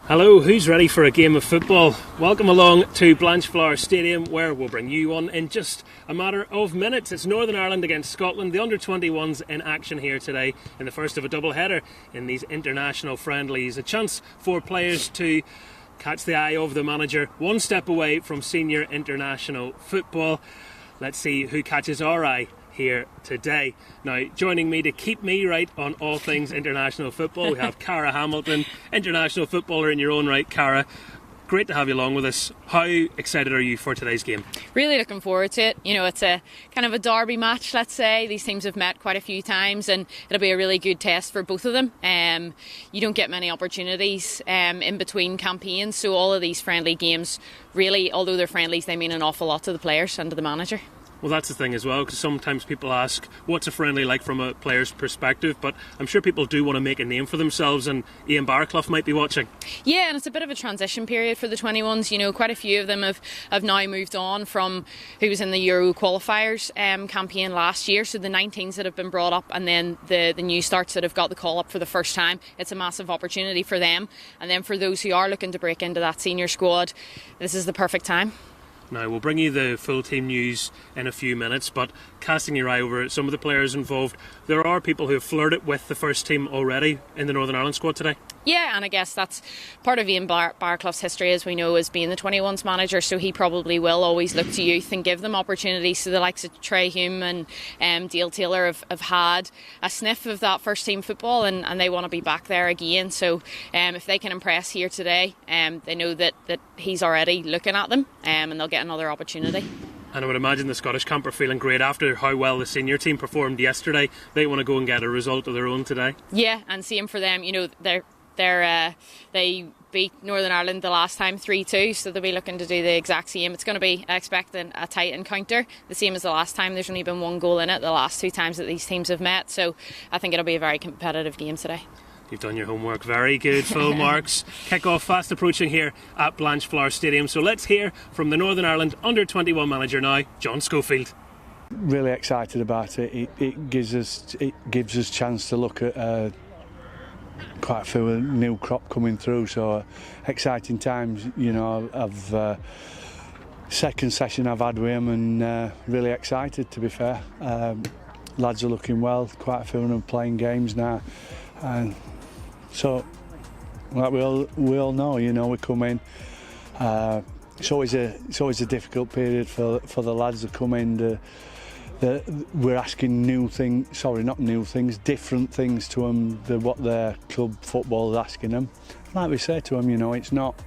Hello, who's ready for a game of football? Welcome along to Blanchflower Stadium, where we'll bring you one in just a matter of minutes. It's Northern Ireland against Scotland, the under-21s in action here today in the first of a double header in these international friendlies. A chance for players to catch the eye of the manager, one step away from senior international football. Let's see who catches our eye here today. Now, joining me to keep me right on all things international football, we have Caragh Hamilton, international footballer in your own right. Caragh, great to have you along with us. How excited are you for today's game? Really looking forward to it. You know, it's a kind of a derby match, let's say. These teams have met quite a few times and it'll be a really good test for both of them. You don't get many opportunities in between campaigns, so all of these friendly games, really, although they're friendlies, they mean an awful lot to the players and to the manager. Well, that's the thing as well, because sometimes people ask, what's a friendly like from a player's perspective? But I'm sure people do want to make a name for themselves, and Ian Barclough might be watching. Yeah, and it's a bit of a transition period for the 21s. You know, quite a few of them have now moved on from who was in the Euro qualifiers campaign last year. So the 19s that have been brought up, and then the new starts that have got the call up for the first time. It's a massive opportunity for them. And then for those who are looking to break into that senior squad, this is the perfect time. Now, we'll bring you the full team news in a few minutes, but casting your eye over some of the players involved, there are people who have flirted with the first team already in the Northern Ireland squad today. Yeah, and I guess that's part of Ian Barclough's history, as we know, as being the 21s manager, so he probably will always look to youth and give them opportunities. So the likes of Trey Hume and Dale Taylor have had a sniff of that first team football, and they want to be back there again. So if they can impress here today, they know that he's already looking at them, and they'll get another opportunity. And I would imagine the Scottish camp are feeling great after how well the senior team performed yesterday. They want to go and get a result of their own today. Yeah, and same for them. You know, they beat Northern Ireland the last time 3-2, so they'll be looking to do the exact same. It's going to be, I expect, a tight encounter, the same as the last time. There's only been one goal in it the last two times that these teams have met, so I think it'll be a very competitive game today. You've done your homework. Very good. Full marks. Kick-off fast approaching here at Blanchflower Stadium. So let's hear from the Northern Ireland under-21 manager now, John Schofield. Really excited about it. It gives us chance to look at quite a few new crop coming through. So exciting times. You know, I've second session I've had with him, and really excited, to be fair. Lads are looking well. Quite a few of them playing games now. And so, like we all know, you know, we come in. It's always a difficult period for the lads to come in. We're asking different things to them than what their club football is asking them. Like we say to them, you know, they're not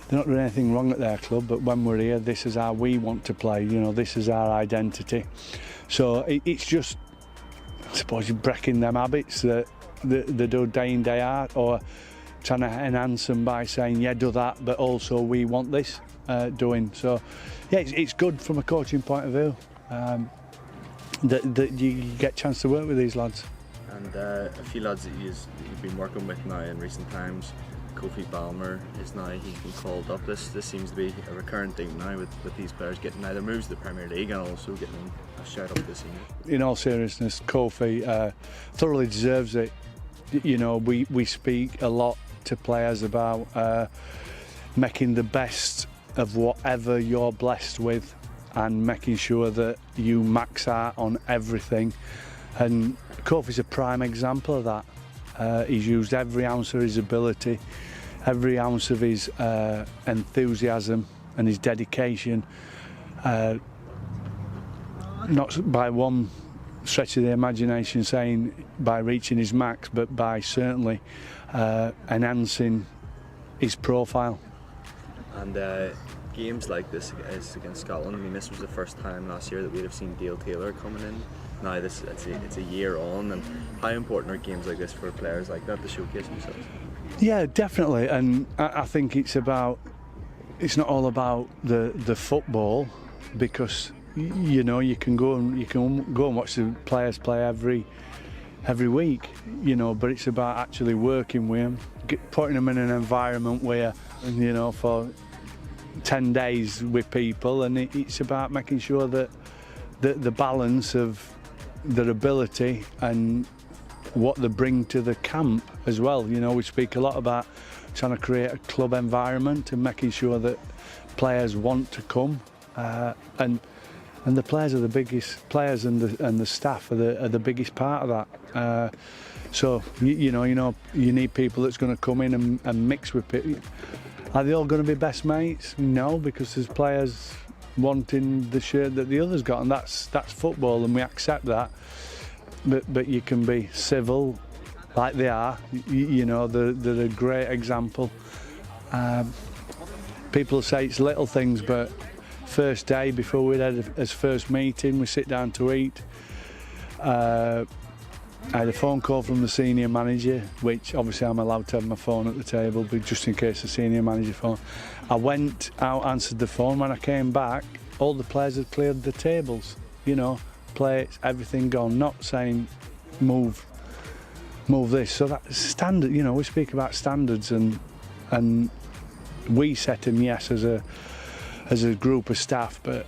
doing anything wrong at their club, but when we're here, this is how we want to play. You know, this is our identity. So it's just, I suppose, you're breaking them habits that they do day in, day out, or trying to enhance them by saying, yeah, do that, but also we want this doing. So, yeah, it's good from a coaching point of view that you get a chance to work with these lads. And a few lads that you've been working with now in recent times, Kofi Balmer he's been called up. This seems to be a recurrent thing now with these players getting either moves to the Premier League and also getting a shout up this year. In all seriousness, Kofi thoroughly deserves it. You know, we speak a lot to players about making the best of whatever you're blessed with and making sure that you max out on everything. And Kofi's a prime example of that. He's used every ounce of his ability, every ounce of his enthusiasm and his dedication, not by one stretch of the imagination saying by reaching his max, but by certainly enhancing his profile. And games like this against Scotland, I mean, this was the first time last year that we'd have seen Dale Taylor coming in. Now it's a year on, and how important are games like this for players like that to showcase themselves? Yeah, definitely, and I think it's not all about the football, because you know you can go and watch the players play every week, you know, but it's about actually working with them, putting them in an environment where, you know, for 10 days with people, and it's about making sure that the balance of their ability and what they bring to the camp as well. You know, we speak a lot about trying to create a club environment and making sure that players want to come, and the players are the biggest players, and the staff are the biggest part of that. So you need people that's going to come in and mix with people. Are they all going to be best mates? No, because there's players wanting the shirt that the others got, and that's football, and we accept that. But you can be civil, like they are. They're a great example. People say it's little things, but first day before we'd had his first meeting, we sit down to eat. I had a phone call from the senior manager, which obviously I'm allowed to have my phone at the table, but just in case the senior manager phone. I went out, answered the phone. When I came back, all the players had cleared the tables, plates, everything gone, not saying move this. So that's standard, we speak about standards, and we set them, yes, as a group of staff, but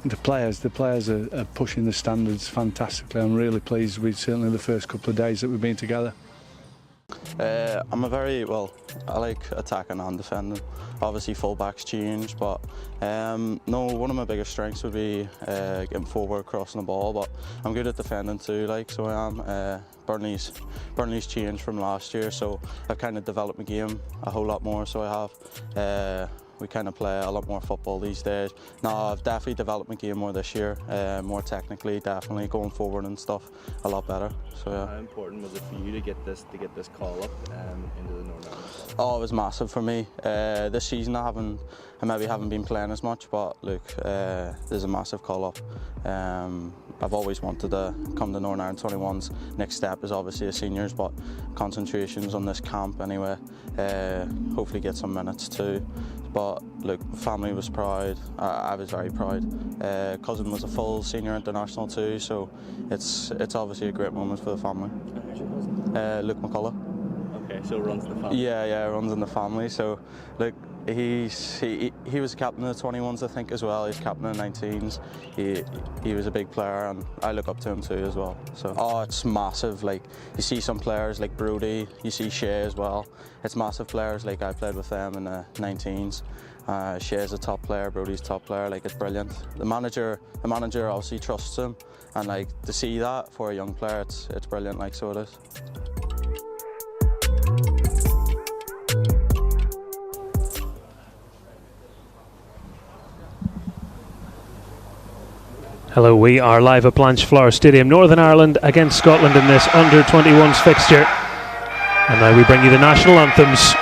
the players are pushing the standards fantastically. I'm really pleased with certainly the first couple of days that we've been together. I like attacking and defending. Obviously full-backs change, but one of my biggest strengths would be getting forward, crossing the ball, but I'm good at defending too, so I am. Burnley's changed from last year, so I've kind of developed my game a whole lot more, so I have. We kind of play a lot more football these days. Now I've definitely developed my game more this year, more technically, definitely going forward and stuff a lot better. So yeah. How important was it for you to get this call up into the Northern Ireland? Oh, it was massive for me. This season I maybe haven't been playing as much, but look, there's a massive call up. I've always wanted to come to Northern Ireland 21s. Next step is obviously a seniors, but concentrations on this camp anyway. Hopefully get some minutes too. But look, family was proud. I was very proud. Cousin was a full senior international too, so it's obviously a great moment for the family. Who's your cousin? Luke McCullough. Okay, so runs in the family. Yeah, runs in the family. So look, he was captain of the 21s, I think, as well. He's captain of the 19s. He was a big player, and I look up to him too as well. So it's massive. Like, you see some players like Brody, you see Shea as well. It's massive players. Like, I played with them in the 19s. Shea's a top player, Brody's top player. Like, it's brilliant. The manager obviously trusts him, and like, to see that for a young player, it's brilliant. Like, so it is. Hello, we are live at Blanchflower Stadium, Northern Ireland against Scotland in this under-21s fixture. And now we bring you the national anthems.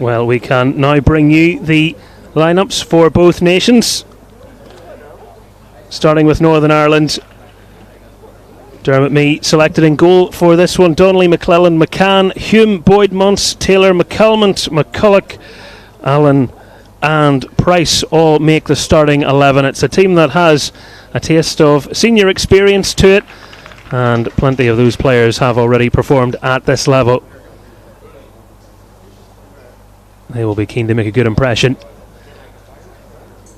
Well, we can now bring you the lineups for both nations. Starting with Northern Ireland. Dermot Mee selected in goal for this one. Donnelly, McClellan, McCann, Hume, Boyd, Muntz, Taylor, McCalmont, McCulloch, Allen and Price all make the starting 11. It's a team that has a taste of senior experience to it, and plenty of those players have already performed at this level. They will be keen to make a good impression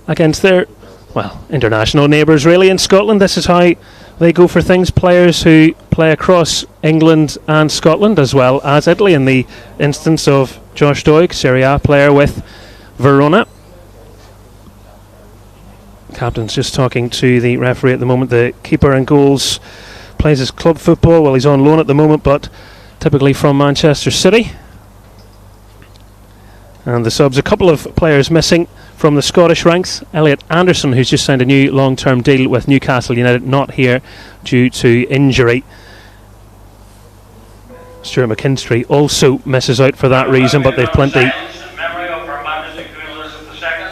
against their, well, international neighbours really in Scotland. This is how they go for things. Players who play across England and Scotland as well as Italy, in the instance of Josh Doig, Serie A player with Verona. Captain's just talking to the referee at the moment. The keeper in goals plays his club football. Well, he's on loan at the moment, but typically from Manchester City. And the subs, a couple of players missing from the Scottish ranks. Elliot Anderson, who's just signed a new long-term deal with Newcastle United, not here due to injury. Stuart McKinstry also misses out for that reason, but they've plenty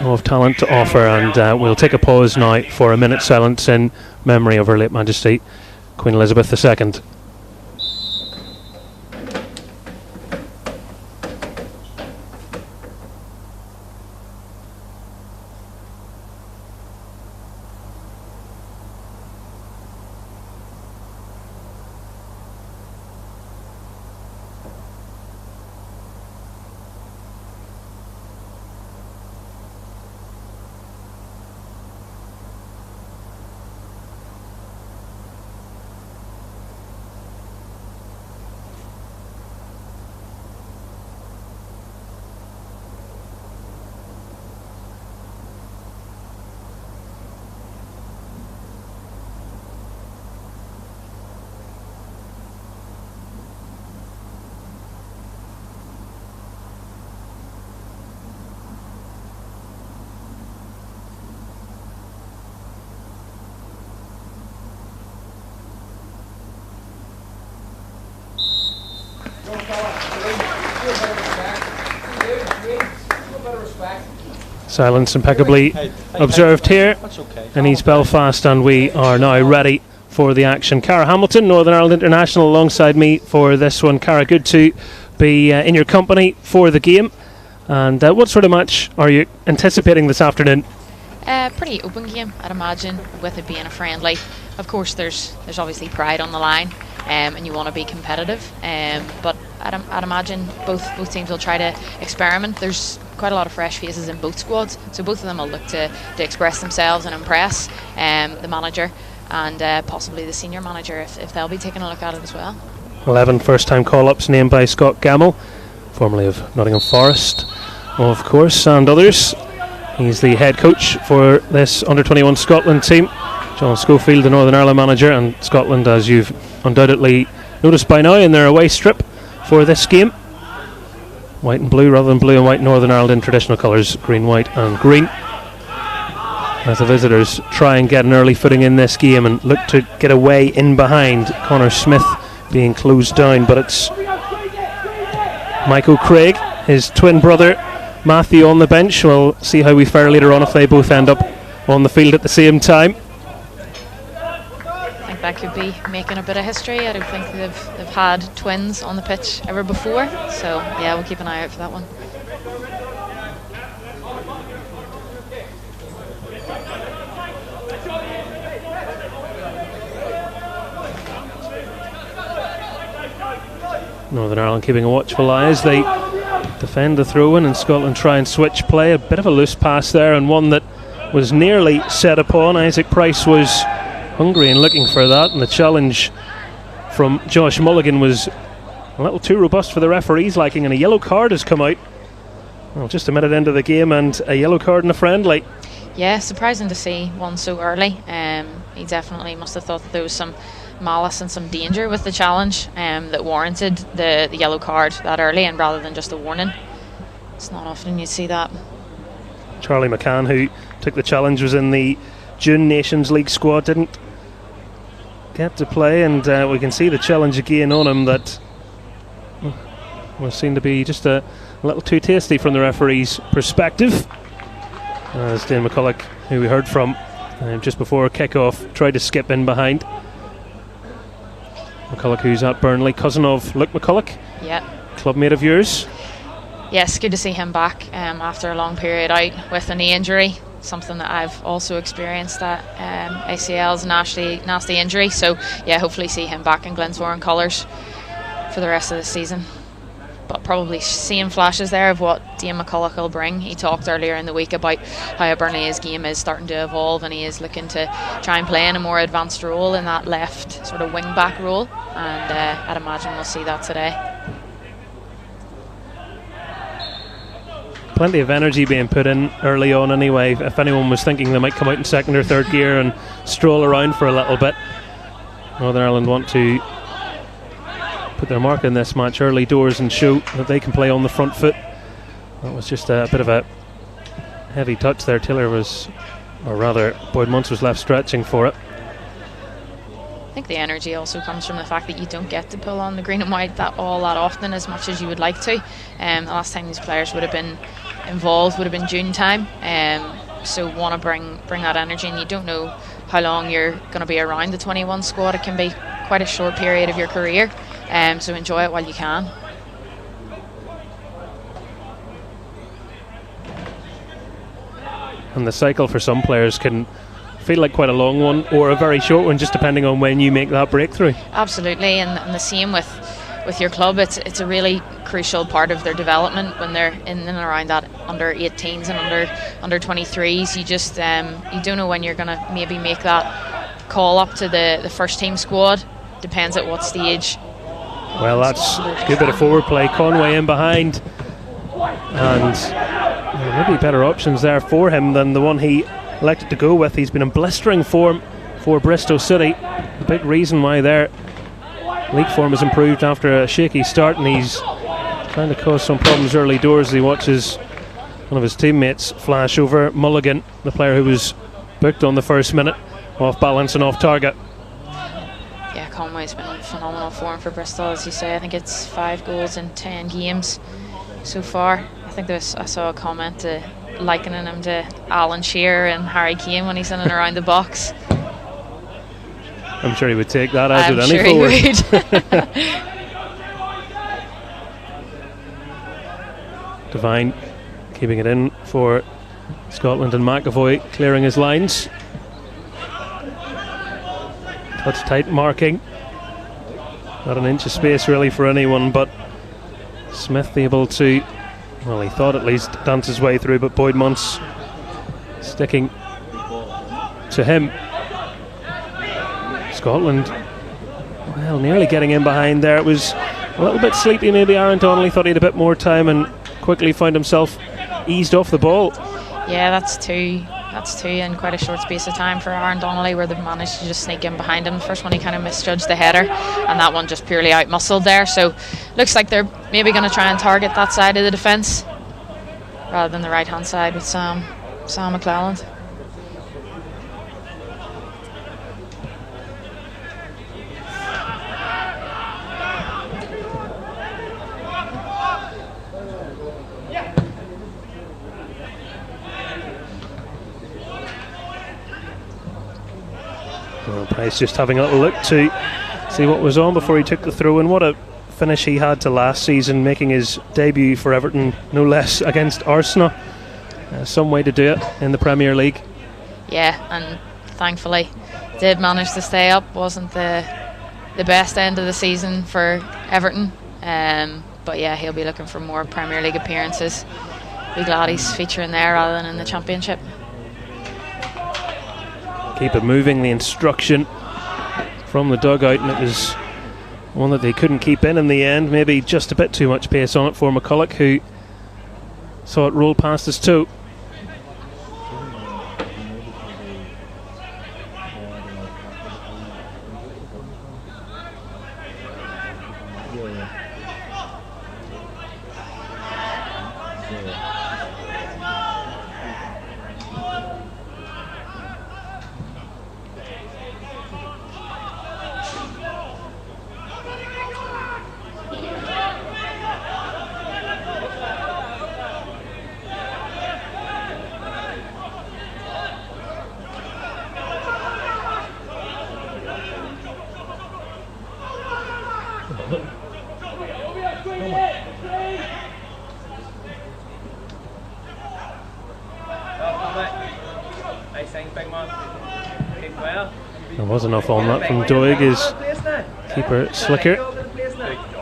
of talent to offer, and we'll take a pause now for a minute's silence in memory of Her late Majesty Queen Elizabeth II. Silence impeccably observed here in East Belfast, and we are now ready for the action. Caragh Hamilton, Northern Ireland international, alongside me for this one. Caragh, good to be in your company for the game. And what sort of match are you anticipating this afternoon? Pretty open game, I'd imagine, with it being a friendly. Of course, there's obviously pride on the line, and you want to be competitive. But I'd imagine both teams will try to experiment. There's quite a lot of fresh faces in both squads, so both of them will look to express themselves and impress the manager and possibly the senior manager if they'll be taking a look at it as well. 11 first-time call-ups named by Scott Gamble, formerly of Nottingham Forest, of course, and others. He's the head coach for this under-21 Scotland team. John Schofield, the Northern Ireland manager, and Scotland, as you've undoubtedly noticed by now, in their away strip for this game. White and blue rather than blue and white. Northern Ireland in traditional colours, green, white and green. As the visitors try and get an early footing in this game and look to get away in behind. Connor Smith being closed down, but it's Michael Craig, his twin brother Matthew, on the bench. We'll see how we fare later on if they both end up on the field at the same time. I think that could be making a bit of history. I don't think they've had twins on the pitch ever before, so yeah, we'll keep an eye out for that one. Northern Ireland keeping a watchful eye as they defend the throw-in, and Scotland try and switch play. A bit of a loose pass there, and one that was nearly set upon. Isaac Price was hungry and looking for that, and the challenge from Josh Mulligan was a little too robust for the referee's liking, and a yellow card has come out. Well, just a minute into the game and a yellow card in a friendly. Yeah, surprising to see one so early. He definitely must have thought that there was some malice and some danger with the challenge that warranted the yellow card that early, and rather than just a warning. It's not often you see that. Charlie McCann, who took the challenge, was in the June Nations League squad, didn't get to play, and we can see the challenge again on him that will seem to be just a little too tasty from the referee's perspective. As Dane McCulloch, who we heard from just before kick-off, tried to skip in behind. McCulloch, who's at Burnley, cousin of Luke McCulloch. Yeah. Clubmate of yours. Yes, good to see him back after a long period out with a knee injury, something that I've also experienced. That ACL's a nasty injury, so yeah, hopefully see him back in Glentoran colours for the rest of the season. But probably seeing flashes there of what Dane McCulloch will bring. He talked earlier in the week about how Burnley's game is starting to evolve, and he is looking to try and play in a more advanced role in that left sort of wing back role, and I'd imagine we'll see that today. Plenty of energy being put in early on anyway. If anyone was thinking they might come out in second or third gear and stroll around for a little bit, Northern Ireland want to put their mark in this match early doors and show that they can play on the front foot. That was just a bit of a heavy touch there. Taylor was, or rather Boyd Muntz was left stretching for it. I think the energy also comes from the fact that you don't get to pull on the green and white that often as much as you would like to. The last time these players would have been involved would have been June time, so want to bring that energy, and you don't know how long you're going to be around the 21 squad. It can be quite a short period of your career, so enjoy it while you can. And the cycle for some players can feel like quite a long one or a very short one, just depending on when you make that breakthrough. Absolutely, and the same with your club. It's a really crucial part of their development when they're in and around that under 18s and under 23s. You just you don't know when you're going to maybe make that call up to the first team squad. Depends at what stage. Well, that's a good bit of forward play. Conway in behind, and maybe better options there for him than the one he elected to go with. He's been in blistering form for Bristol City. A big reason why their league form has improved after a shaky start, and he's trying to cause some problems early doors as he watches one of his teammates flash over. Mulligan, the player who was booked on the first minute, off balance and off target. Yeah, Conway's been in phenomenal form for Bristol, as you say. I think it's 5 goals in 10 games so far. I think I saw a comment likening him to Alan Shearer and Harry Kane when he's in and around the box. I'm sure he would take that, as would any forward. He would. Devine keeping it in for Scotland, and McAvoy clearing his lines. Touch tight marking. Not an inch of space really for anyone, but Smith able to, well, he thought at least, dance his way through, but Boyd Muntz sticking to him. Scotland, well, nearly getting in behind there. It was a little bit sleepy maybe. Aaron Donnelly thought he had a bit more time and quickly found himself eased off the ball. Yeah, that's two in quite a short space of time for Aaron Donnelly, where they've managed to just sneak in behind him. The first one he kind of misjudged the header, and that one just purely out-muscled there. So looks like they're maybe going to try and target that side of the defence rather than the right-hand side with Sam McClelland. Price just having a little look to see what was on before he took the throw, and what a finish he had to last season, making his debut for Everton no less against Arsenal. Some way to do it in the Premier League. Yeah, and thankfully did manage to stay up. Wasn't the best end of the season for Everton, but yeah, he'll be looking for more Premier League appearances. Be glad he's featuring there rather than in the Championship. Keep it moving, the instruction from the dugout, and it was one that they couldn't keep in the end. Maybe just a bit too much pace on it for McCulloch, who saw it roll past his toe. There was enough on that from Doig, his keeper Slicker,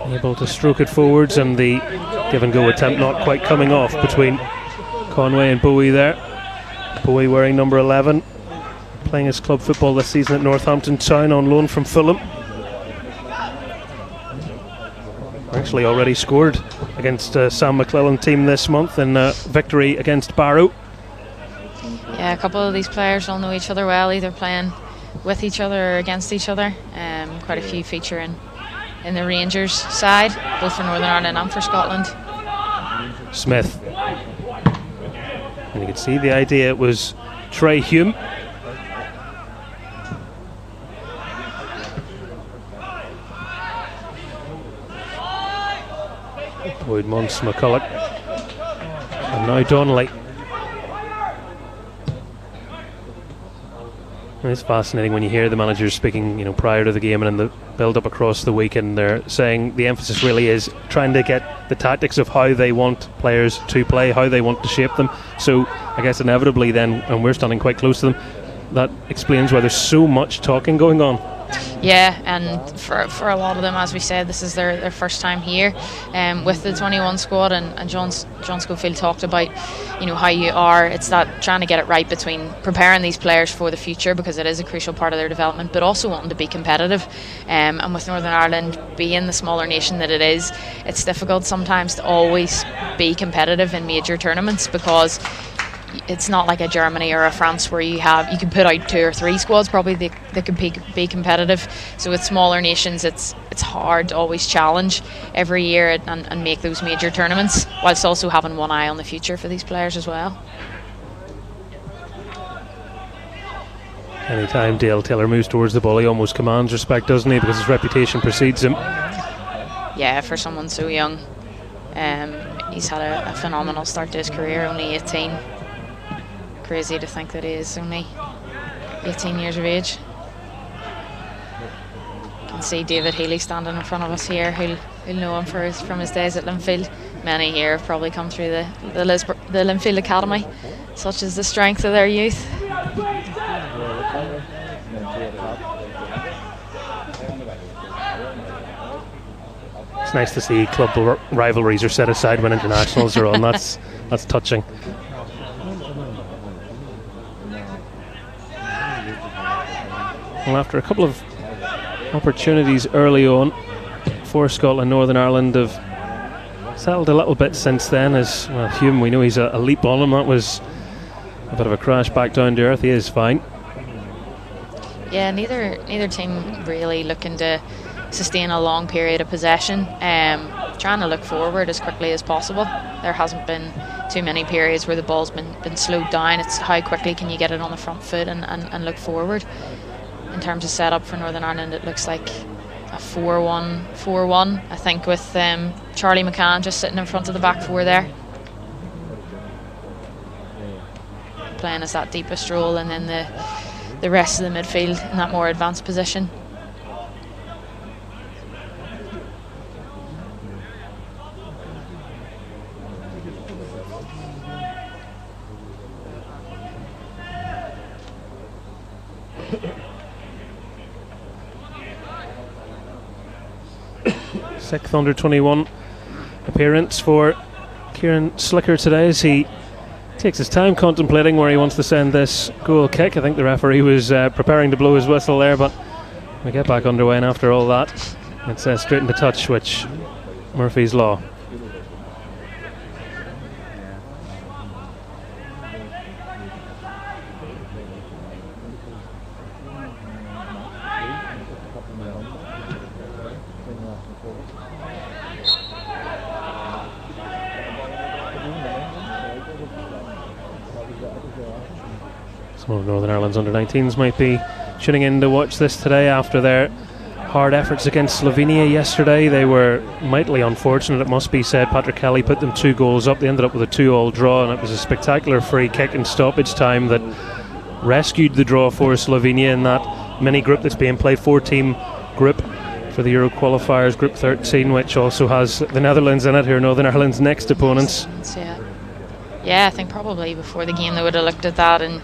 able to stroke it forwards, and the give and go attempt not quite coming off between Conway and Bowie there. Bowie wearing number 11, playing his club football this season at Northampton Town on loan from Fulham. Actually already scored against Sam McClellan team this month in victory against Barrow. Yeah, a couple of these players all know each other well, either playing with each other or against each other. Quite a few feature in the Rangers side, both for Northern Ireland and for Scotland. Smith. And you could see the idea, it was Trey Hume. Boyd Munce, McCulloch, and now Donnelly. It's fascinating when you hear the managers speaking, prior to the game and in the build-up across the week, and they're saying the emphasis really is trying to get the tactics of how they want players to play, how they want to shape them. So I guess inevitably then, and we're standing quite close to them, that explains why there's so much talking going on. Yeah, and for a lot of them, as we said, this is their first time here with the 21 squad, and John Schofield talked about how you are, it's that trying to get it right between preparing these players for the future, because it is a crucial part of their development, but also wanting to be competitive, and with Northern Ireland being the smaller nation that it is, it's difficult sometimes to always be competitive in major tournaments, because it's not like a Germany or a France where you can put out 2 or 3 squads probably that can be competitive. So with smaller nations, it's hard to always challenge every year and make those major tournaments, whilst also having one eye on the future for these players as well. Anytime Dale Taylor moves towards the ball, he almost commands respect, doesn't he, because his reputation precedes him. Yeah, for someone so young, he's had a phenomenal start to his career, only 18. Crazy to think that he is only 18 years of age. You can see David Healy standing in front of us here, who'll know him from his days at Linfield. Many here have probably come through the Linfield Academy, such as the strength of their youth. It's nice to see club rivalries are set aside when internationals are on. That's touching. Well, after a couple of opportunities early on for Scotland, Northern Ireland have settled a little bit since then. As well, Hume, we know he's a leap on him. That was a bit of a crash back down to earth. He is fine. Yeah, neither team really looking to sustain a long period of possession. Trying to look forward as quickly as possible. There hasn't been too many periods where the ball's been slowed down. It's how quickly can you get it on the front foot and look forward. In terms of setup for Northern Ireland, it looks like a 4-1, I think, with Charlie McCann just sitting in front of the back four there, playing as that deepest role, and then the rest of the midfield in that more advanced position. Sixth under-21 appearance for Kieran Slicker today, as he takes his time contemplating where he wants to send this goal kick. I think the referee was preparing to blow his whistle there, but we get back underway, and after all that, it's straight into touch, which Murphy's law. Some of Northern Ireland's under-19s might be tuning in to watch this today after their hard efforts against Slovenia yesterday. They were mightily unfortunate, it must be said. Patrick Kelly put them 2 goals up. They ended up with a 2-2 draw, and it was a spectacular free kick in stoppage time that rescued the draw for Slovenia in that mini group that's being played, 4-team group for the Euro qualifiers, Group 13, which also has the Netherlands in it, who are Northern Ireland's next opponents. Yeah, I think probably before the game they would have looked at that, and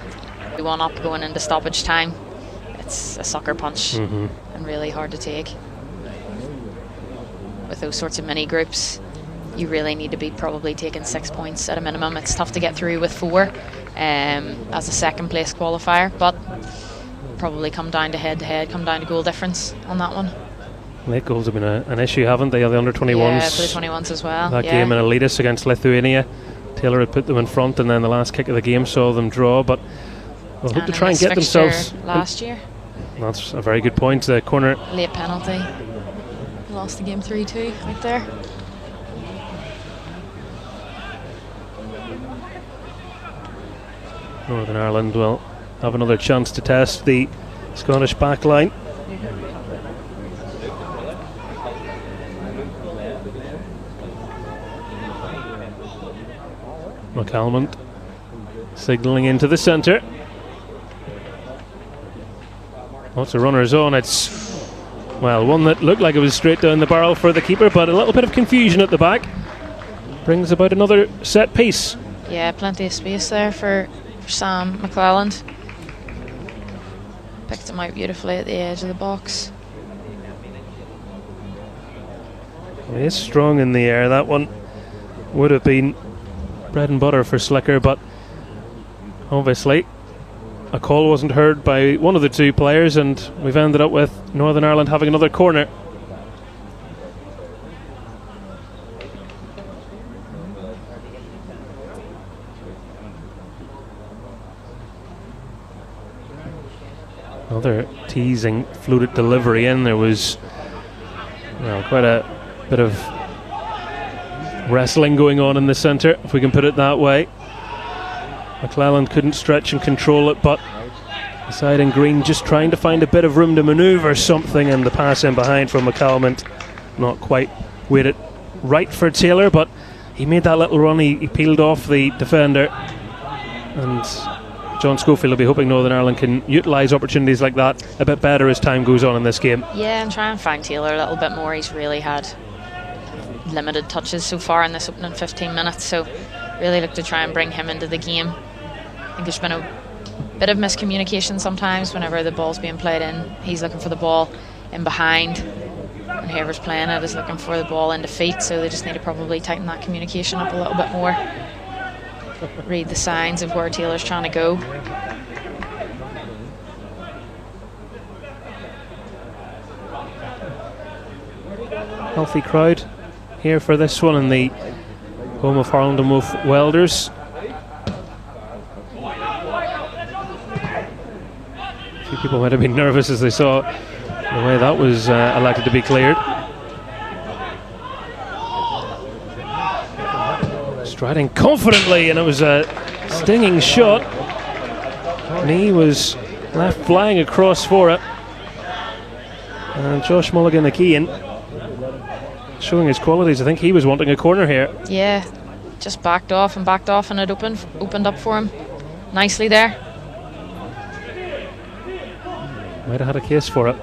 we 1 up going into stoppage time. It's a sucker punch and really hard to take. With those sorts of mini groups, you really need to be probably taking 6 points at a minimum. It's tough to get through with 4 as a second place qualifier, but probably come down to head-to-head, come down to goal difference on that one. Late goals have been an issue, haven't they? The under-21s. Yeah, for the 21s as well. That game in Elitist against Lithuania, Taylor had put them in front, and then the last kick of the game saw them draw, but they'll hope to try and get themselves last year. That's a very good point. The corner, late penalty, lost the game 3-2 right there. Northern Ireland will have another chance to test the Scottish back line. McCalmont signalling into the centre. Lots of runners on. It's, well, one that looked like it was straight down the barrel for the keeper, but a little bit of confusion at the back brings about another set piece. Yeah, plenty of space there for Sam McClelland. Picked him out beautifully at the edge of the box. Well, he is strong in the air. That one would have been bread and butter for Slicker, but obviously a call wasn't heard by one of the 2 players, and we've ended up with Northern Ireland having another corner. Another teasing fluted delivery in. There was, well, quite a bit of wrestling going on in the centre, if we can put it that way. McClelland couldn't stretch and control it, but the side in green just trying to find a bit of room to manoeuvre something, and the pass in behind from McCalmont not quite weighted right for Taylor, but he made that little run. He peeled off the defender, and John Schofield will be hoping Northern Ireland can utilise opportunities like that a bit better as time goes on in this game. Yeah, and try and find Taylor a little bit more. He's really had limited touches so far in this opening 15 minutes, so really look to try and bring him into the game. I think there's been a bit of miscommunication sometimes whenever the ball's being played in. He's looking for the ball in behind, and whoever's playing it is looking for the ball into feet, so they just need to probably tighten that communication up a little bit more. Read the signs of where Taylor's trying to go. Healthy crowd here for this one in the home of Harland and Wolff Welders. A few people might have been nervous as they saw the way that was elected to be cleared. Striding confidently, and it was a stinging shot. Knee was left flying across for it. And Josh Mulligan, the key in, showing his qualities. I think he was wanting a corner here. Yeah, just backed off, and it opened up for him nicely there. Might have had a case for it.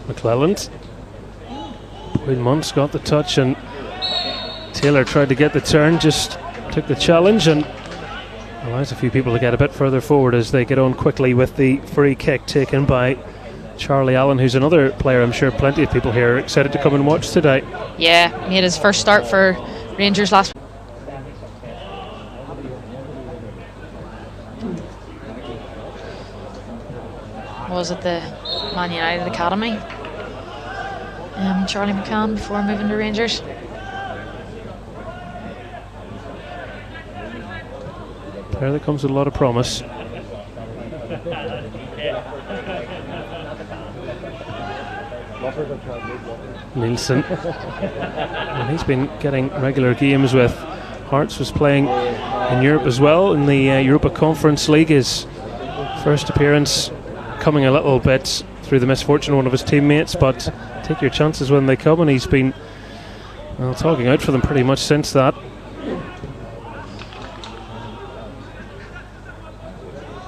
McClelland. Boyd-Muntz got the touch, and Taylor tried to get the turn, just took the challenge and allows a few people to get a bit further forward as they get on quickly with the free kick taken by Charlie Allen, who's another player I'm sure plenty of people here are excited to come and watch today. Yeah, he had his first start for Rangers last week. Was it the Man United Academy? Charlie McCann before moving to Rangers. Player that comes with a lot of promise. Nielsen, and he's been getting regular games with Hearts. Was playing in Europe as well in the Europa Conference League. His first appearance coming a little bit through the misfortune of one of his teammates, but take your chances when they come, and he's been talking out for them pretty much since that.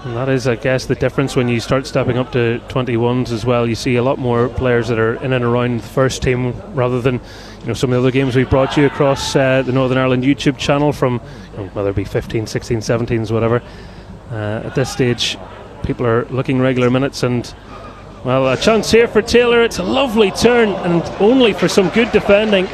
And that is, I guess, the difference when you start stepping up to 21s as well. You see a lot more players that are in and around the first team rather than some of the other games we've brought you across the Northern Ireland YouTube channel from whether it be 15, 16, 17s, whatever. At this stage, people are looking regular minutes, and well, a chance here for Taylor. It's a lovely turn, and only for some good defending.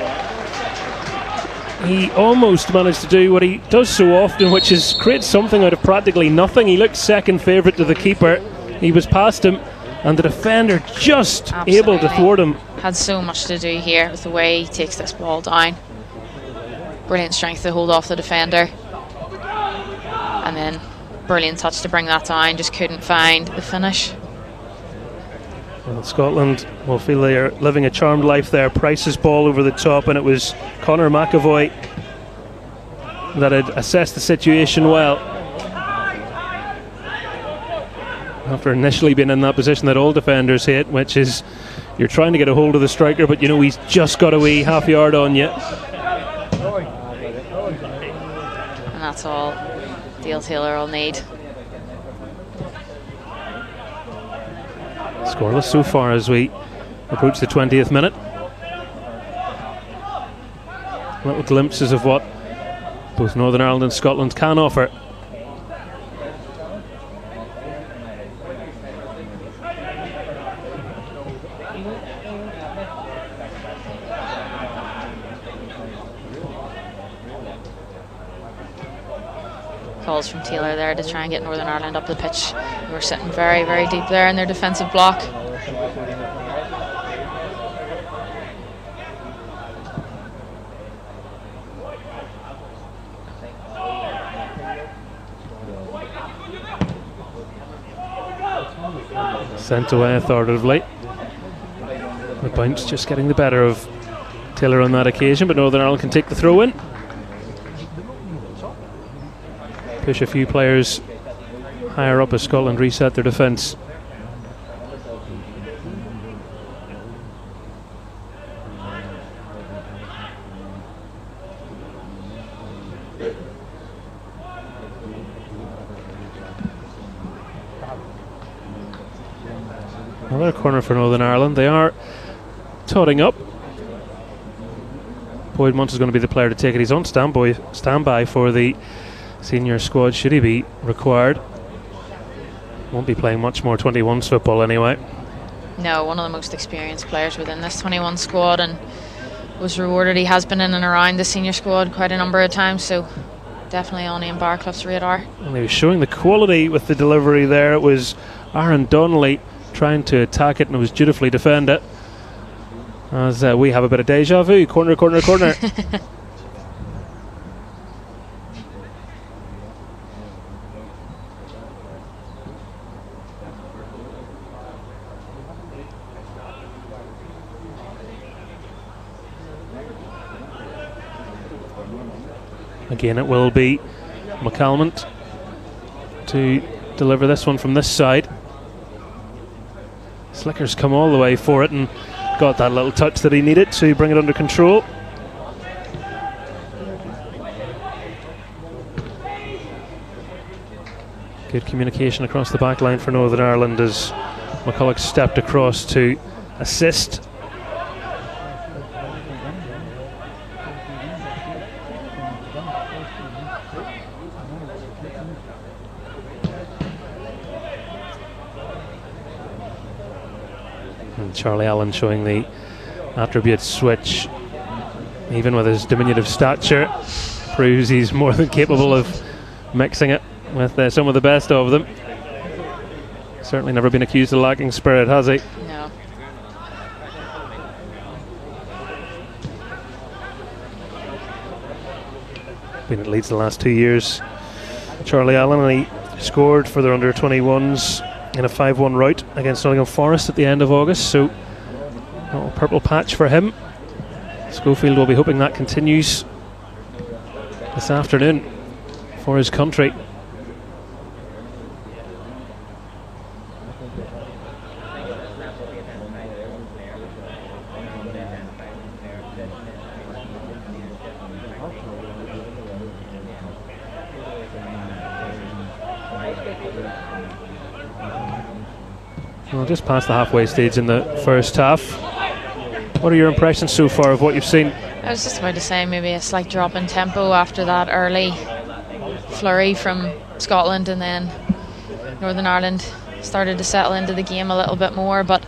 He almost managed to do what he does so often, which is create something out of practically nothing. He looked second favourite to the keeper. He was past him, and the defender just able to thwart him. Had so much to do here with the way he takes this ball down. Brilliant strength to hold off the defender, and then brilliant touch to bring that down. Just couldn't find the finish. Well, Scotland will feel they are living a charmed life there. Price's ball over the top, and it was Conor McAvoy that had assessed the situation well. After initially being in that position that all defenders hate, which is you're trying to get a hold of the striker, but he's just got a wee half yard on you. And that's all Dale Taylor will need. Scoreless so far as we approach the 20th minute. Little glimpses of what both Northern Ireland and Scotland can offer. Calls from Taylor there to try and get Northern Ireland up the pitch. They were sitting very, very deep there in their defensive block. Sent away authoritatively. The bounce just getting the better of Taylor on that occasion, but Northern Ireland can take the throw in. Push a few players higher up as Scotland reset their defence. Another corner for Northern Ireland. They are totting up. Boyd Muntz is going to be the player to take it. He's on standby for the senior squad should he be required. Won't be playing much more 21s football anyway. No, one of the most experienced players within this 21 squad, and was rewarded. He has been in and around the senior squad quite a number of times, so definitely on Ian Barclough's radar. And he was showing the quality with the delivery there. It was Aaron Donnelly trying to attack it, and it was dutifully defend it. As we have a bit of deja vu. Corner. Again, it will be McCalmont to deliver this one from this side. Slicker's come all the way for it and got that little touch that he needed to bring it under control. Good communication across the back line for Northern Ireland as McCulloch stepped across to assist. Charlie Allen showing the attributes which, even with his diminutive stature, proves he's more than capable of mixing it with some of the best of them. Certainly never been accused of lacking spirit, has he? No. Been at Leeds the last 2 years, Charlie Allen, and he scored for their under-21s in a 5-1 rout against Nottingham Forest at the end of August, so a little purple patch for him. Schofield will be hoping that continues this afternoon for his country. Well, just past the halfway stage in the first half. What are your impressions so far of what you've seen? I was just about to say maybe a slight drop in tempo after that early flurry from Scotland, and then Northern Ireland started to settle into the game a little bit more. But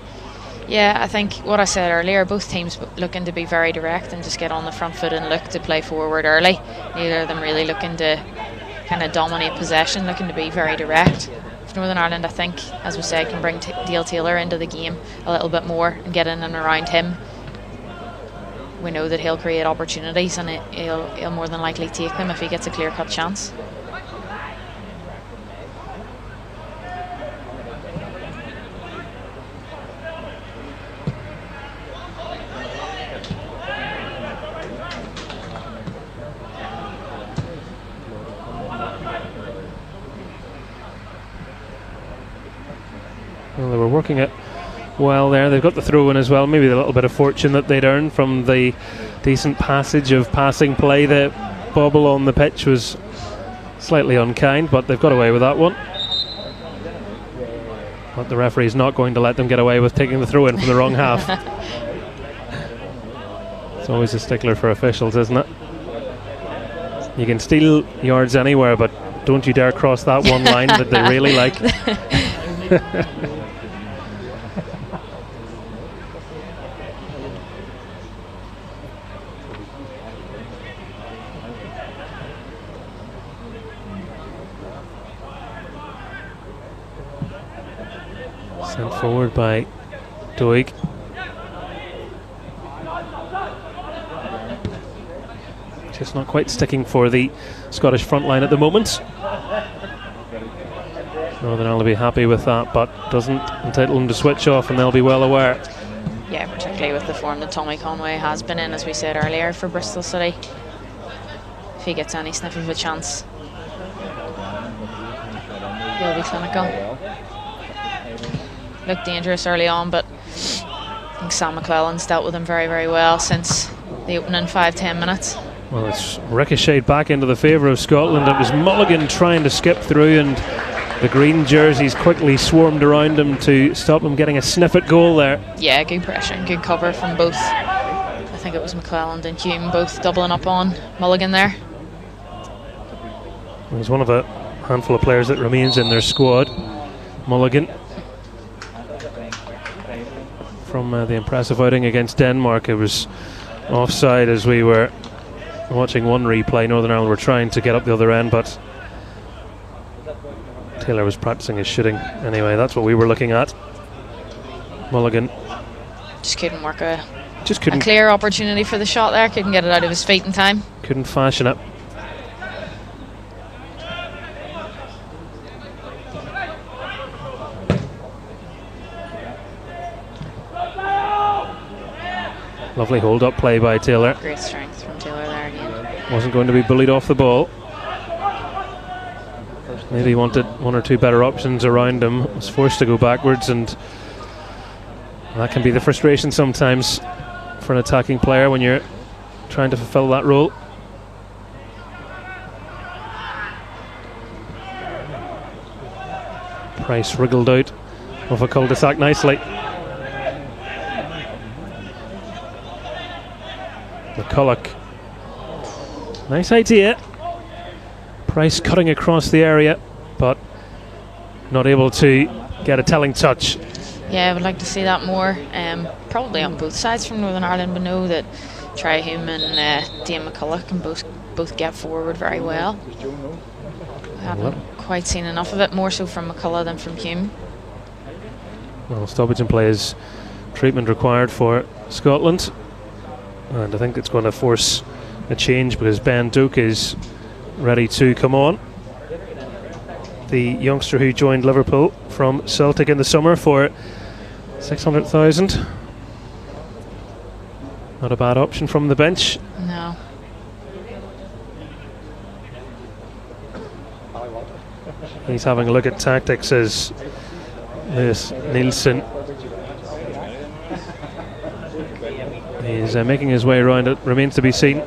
yeah, I think what I said earlier, both teams looking to be very direct and just get on the front foot and look to play forward early. Neither of them really looking to kind of dominate possession, looking to be very direct. Northern Ireland, I think, as we said, can bring Dale Taylor into the game a little bit more and get in and around him. We know that he'll create opportunities, and he'll more than likely take them if he gets a clear-cut chance. Well, they were working it well there. They've got the throw in as well. Maybe a little bit of fortune that they'd earned from the decent passage of passing play. The bobble on the pitch was slightly unkind, but they've got away with that one. But the referee's not going to let them get away with taking the throw in from the wrong half. It's always a stickler for officials, isn't it? You can steal yards anywhere, but don't you dare cross that one line that they really like. Sent forward by Doig. Just not quite sticking for the Scottish front line at the moment. Northern Ireland will be happy with that, but doesn't entitle them to switch off, and they'll be well aware. Yeah, particularly with the form that Tommy Conway has been in, as we said earlier, for Bristol City. If he gets any sniff of a chance, he'll be clinical. Looked dangerous early on, but I think Sam McClellan's dealt with him very, very well since the opening 5-10 minutes. Well, it's ricocheted back into the favour of Scotland. It was Mulligan trying to skip through, and the green jerseys quickly swarmed around him to stop him getting a sniff at goal there. Yeah, good pressure and good cover from both. I think it was McClelland and Hume both doubling up on Mulligan there. He's one of a handful of players that remains in their squad. Mulligan, from the impressive outing against Denmark. It was offside as we were watching one replay. Northern Ireland were trying to get up the other end, but Taylor was practicing his shooting. Anyway, that's what we were looking at. Mulligan just couldn't work a couldn't clear opportunity for the shot there. Couldn't get it out of his feet in time. Couldn't fashion it. Lovely hold-up play by Taylor. Great strength from Taylor there again. Wasn't going to be bullied off the ball. Maybe he wanted one or two better options around him. Was forced to go backwards, and that can be the frustration sometimes for an attacking player when you're trying to fulfill that role. Price wriggled out of a cul-de-sac nicely. McCulloch, nice idea. Price cutting across the area, but not able to get a telling touch. Yeah, I would like to see that more. Probably on both sides from Northern Ireland. We know that Caragh Hamilton and Dane McCullough can both get forward very well. We haven't quite seen enough of it, more so from McCullough than from Hume. Well, stoppage in play is treatment required for Scotland, and I think it's going to force a change because Ben Doak is ready to come on. The youngster who joined Liverpool from Celtic in the summer for 600,000. Not a bad option from the bench. No. He's having a look at tactics as Lewis Nielsen is making his way around. It remains to be seen.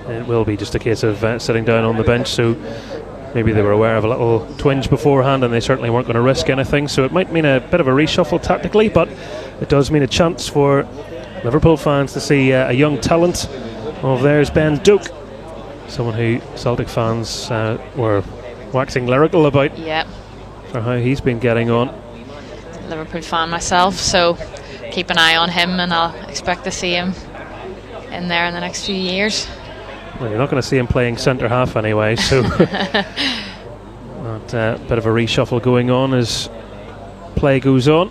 It will be just a case of sitting down on the bench, so maybe they were aware of a little twinge beforehand and they certainly weren't going to risk anything, so it might mean a bit of a reshuffle tactically, but it does mean a chance for Liverpool fans to see a young talent of theirs, Ben Doak, someone who Celtic fans were waxing lyrical about for how he's been getting on. Liverpool fan myself, so keep an eye on him, and I'll expect to see him in there in the next few years. Well, you're not going to see him playing centre half anyway, so that bit of a reshuffle going on as play goes on.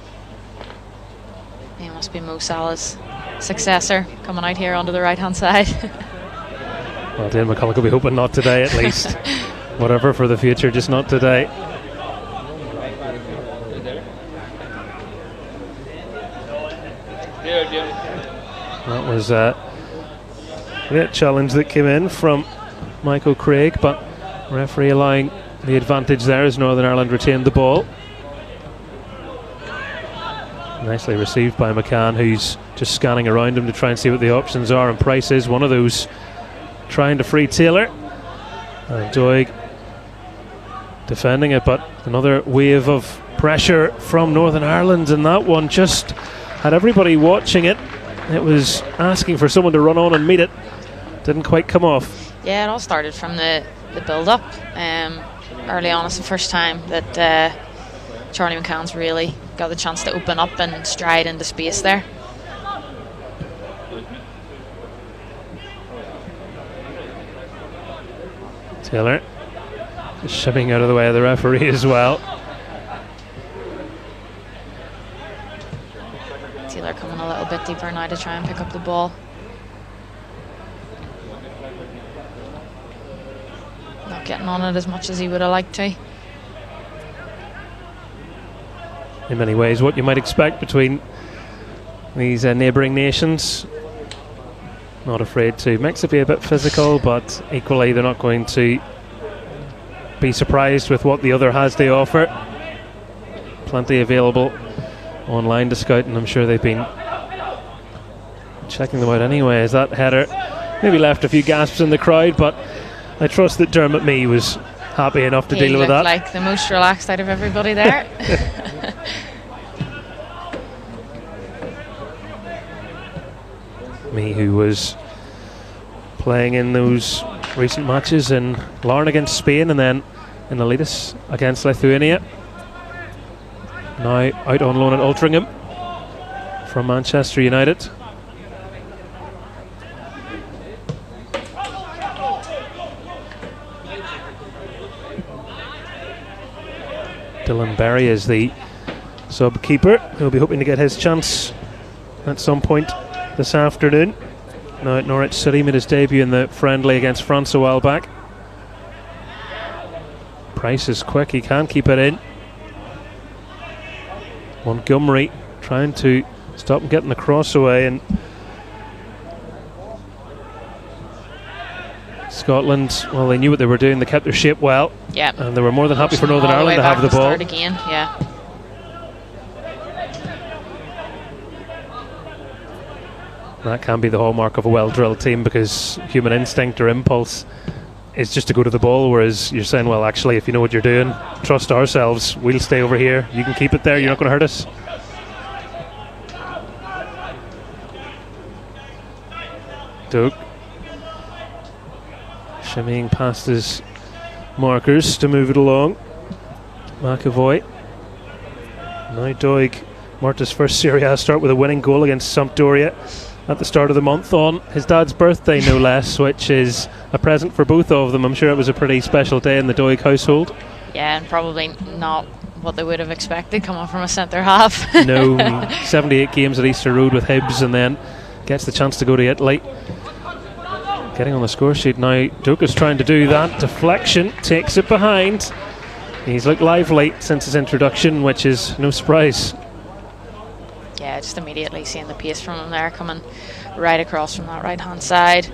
He must be Mo Salah's successor coming out here onto the right hand side. Well, Dane McCullough will be hoping not today at least. Whatever for the future, just not today. That was a great challenge that came in from Michael Clarke, but referee allowing the advantage there as Northern Ireland retained the ball. Nicely received by McCann, who's just scanning around him to try and see what the options are, and Price is one of those trying to free Taylor, and Doig defending it, but another wave of pressure from Northern Ireland, and that one just had everybody watching it. It was asking for someone to run on and meet it. Didn't quite come off. Yeah, it all started from the build-up. Early on, it's the first time that Charlie McCann's really got the chance to open up and stride into space there. Taylor just shimming out of the way of the referee as well. Taylor coming a little bit deeper now to try and pick up the ball. Not getting on it as much as he would have liked to. In many ways what you might expect between these neighbouring nations. Not afraid to mix it, be a bit physical, but equally they're not going to be surprised with what the other has to offer. Plenty available online to scout, and I'm sure they've been checking them out anyway, as that header maybe left a few gasps in the crowd, but I trust that Dermot Mee was happy enough to deal with that. He looked like the most relaxed out of everybody there. Mee, who was playing in those recent matches in Larne against Spain and then in Elitis against Lithuania. Now out on loan at Altrincham from Manchester United. Dylan Berry is the sub-keeper. He'll be hoping to get his chance at some point this afternoon. Now at Norwich City, made his debut in the friendly against France a while back. Price is quick, he can keep it in. Montgomery trying to stop him getting the cross away, and Scotland, well, they knew what they were doing, they kept their shape well. Yeah. And they were more than happy for Northern Ireland to have the ball. Start again, yeah. That can be the hallmark of a well-drilled team, because human instinct or impulse is just to go to the ball, whereas you're saying, well, actually, if you know what you're doing, trust ourselves, we'll stay over here, you can keep it there, you're not going to hurt us. Doak shimmying past his markers to move it along. McAvoy Now Doig marked his first Serie A start with a winning goal against Sampdoria at the start of the month on his dad's birthday, no less, which is a present for both of them. I'm sure it was a pretty special day in the Doig household. Yeah, and probably not what they would have expected coming from a centre half. No, 78 games at Easter Road with Hibs, and then gets the chance to go to Italy. Getting on the score sheet now. Doka's trying to do that. Deflection, takes it behind. He's looked lively since his introduction, which is no surprise. Yeah, just immediately seeing the pace from him there coming right across from that right hand side.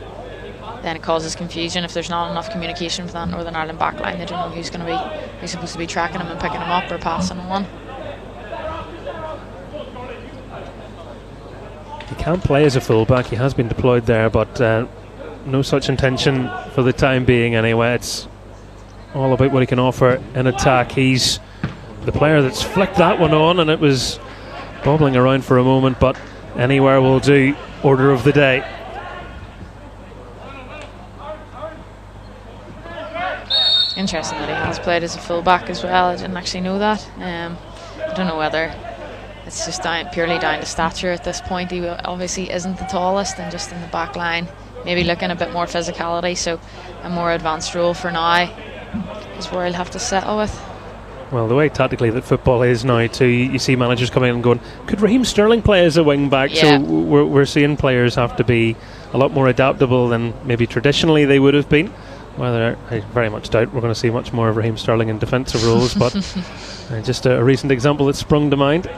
Then it causes confusion if there's not enough communication for that Northern Ireland backline. They don't know who's supposed to be tracking him and picking him up or passing him on. He can play as a fullback. He has been deployed there, but no such intention for the time being anyway. It's all about what he can offer in attack. He's the player that's flicked that one on, and it was bobbling around for a moment, but anywhere will do. Order of the day. Interesting that he has played as a fullback as well. I didn't actually know that. I don't know whether it's just purely down to stature at this point. He obviously isn't the tallest, and just in the back line maybe looking a bit more physicality, so a more advanced role for now is where he'll have to settle with. Well, the way tactically that football is now too, you see managers coming in and going, could Raheem Sterling play as a wing back? Yeah. So we're seeing players have to be a lot more adaptable than maybe traditionally they would have been. Whether I very much doubt we're going to see much more of Raheem Sterling in defensive roles, but just a recent example that sprung to mind.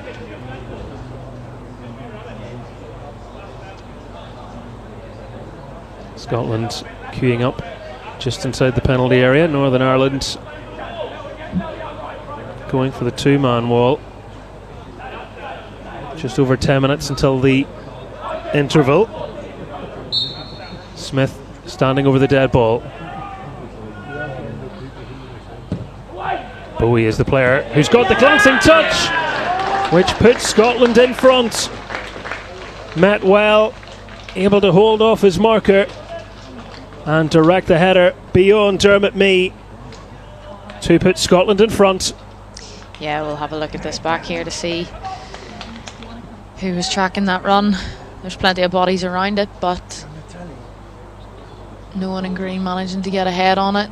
Scotland queuing up just inside the penalty area. Northern Ireland going for the two-man wall. Just over 10 minutes until the interval. Smith standing over the dead ball. Bowie is the player who's got the glancing touch, which puts Scotland in front. Met well, able to hold off his marker and direct the header beyond Dermot Mee to put Scotland in front. Yeah, we'll have a look at this back here to see who was tracking that run. There's plenty of bodies around it, but no one in green managing to get ahead on it.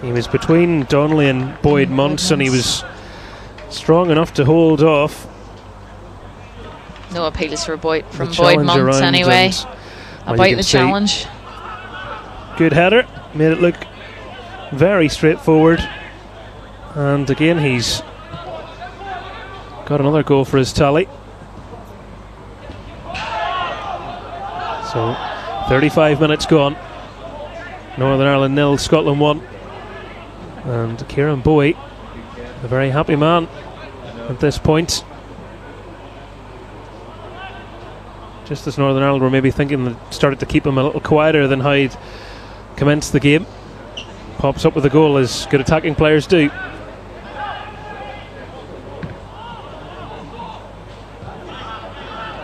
He was between Donnelly and Boyd Muntz, and he was strong enough to hold off. No appeals for Boyd Muntz anyway. About the challenge. Good header, made it look very straightforward. And again, he's got another goal for his tally. So 35 minutes gone. Northern Ireland 0, Scotland 1. And Kieran Bowie, a very happy man at this point. Just as Northern Ireland were maybe thinking that started to keep him a little quieter than how he'd commenced the game. Pops up with a goal as good attacking players do.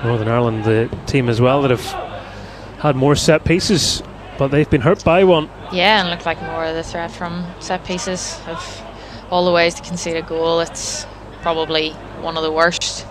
Northern Ireland, the team as well, that have had more set pieces, but they've been hurt by one. Yeah, and looked like more of the threat from set pieces. Of all the ways to concede a goal, it's probably one of the worst.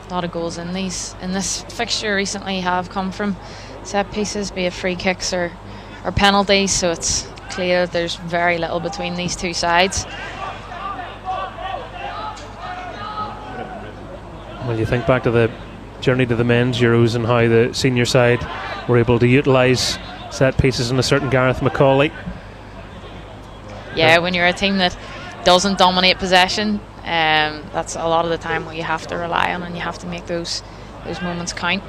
A lot of goals in this fixture recently have come from set pieces, be it free kicks or penalties, so it's clear that there's very little between these two sides. Well, you think back to the journey to the men's Euros and how the senior side were able to utilise set pieces in a certain Gareth McCauley. Yeah, when you're a team that doesn't dominate possession, that's a lot of the time what you have to rely on, and you have to make those moments count.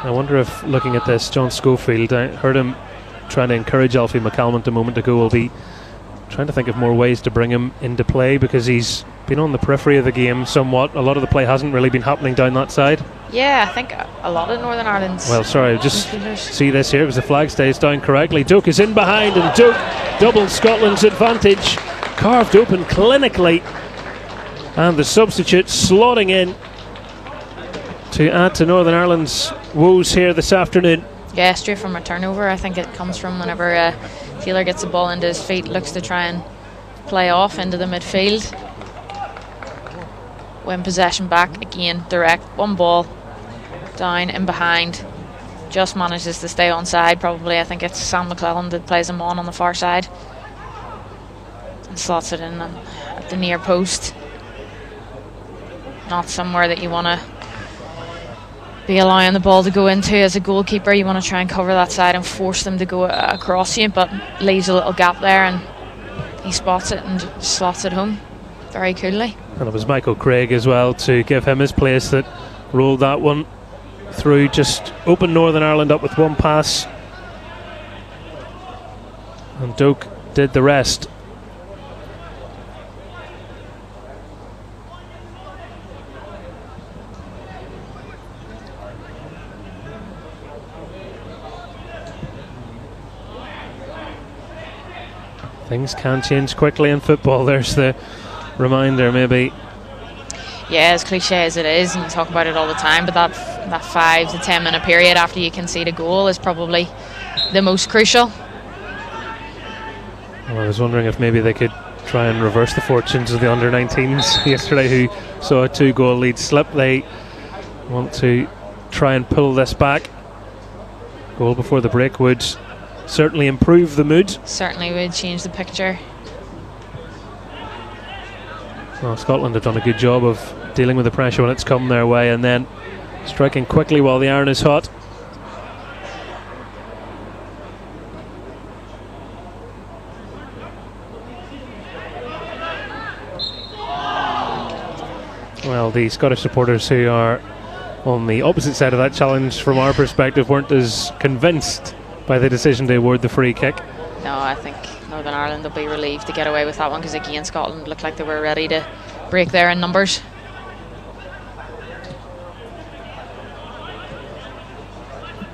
I wonder if, looking at this, John Schofield, I heard him trying to encourage Alfie McCalmont a moment ago, will be trying to think of more ways to bring him into play, because he's been on the periphery of the game somewhat. A lot of the play hasn't really been happening down that side. Yeah, I think a lot of Northern Ireland's. Well, sorry, just see this here because the flag stays down correctly. Doak is in behind, and Doak doubles Scotland's advantage. Carved open clinically, and the substitute slotting in to add to Northern Ireland's woes here this afternoon. Yeah, straight from a turnover. I think it comes from whenever Taylor gets the ball into his feet, looks to try and play off into the midfield. Win possession back again, direct, one ball down in behind, just manages to stay onside. Probably I think it's Sam McClellan that plays him on the far side and slots it in at the near post. Not somewhere that you want to be allowing the ball to go into as a goalkeeper. You want to try and cover that side and force them to go across you, but leaves a little gap there, and he spots it and slots it home very coolly. And it was Michael Clarke as well to give him his place that rolled that one through, just opened Northern Ireland up with one pass, and Doak did the rest. Things can change quickly in football. There's the reminder, maybe. Yeah, as cliche as it is, and we talk about it all the time, but that 5 to 10 minute period after you concede a goal is probably the most crucial. Well, I was wondering if maybe they could try and reverse the fortunes of the under-19s yesterday, who saw a 2-goal lead slip. They want to try and pull this back. Goal before the break would certainly improve the mood. Certainly would change the picture. Well, Scotland have done a good job of dealing with the pressure when it's come their way, and then striking quickly while the iron is hot. Well, the Scottish supporters who are on the opposite side of that challenge from our perspective weren't as convinced by the decision to award the free kick. No, I think Northern Ireland will be relieved to get away with that one, because again Scotland looked like they were ready to break there in numbers.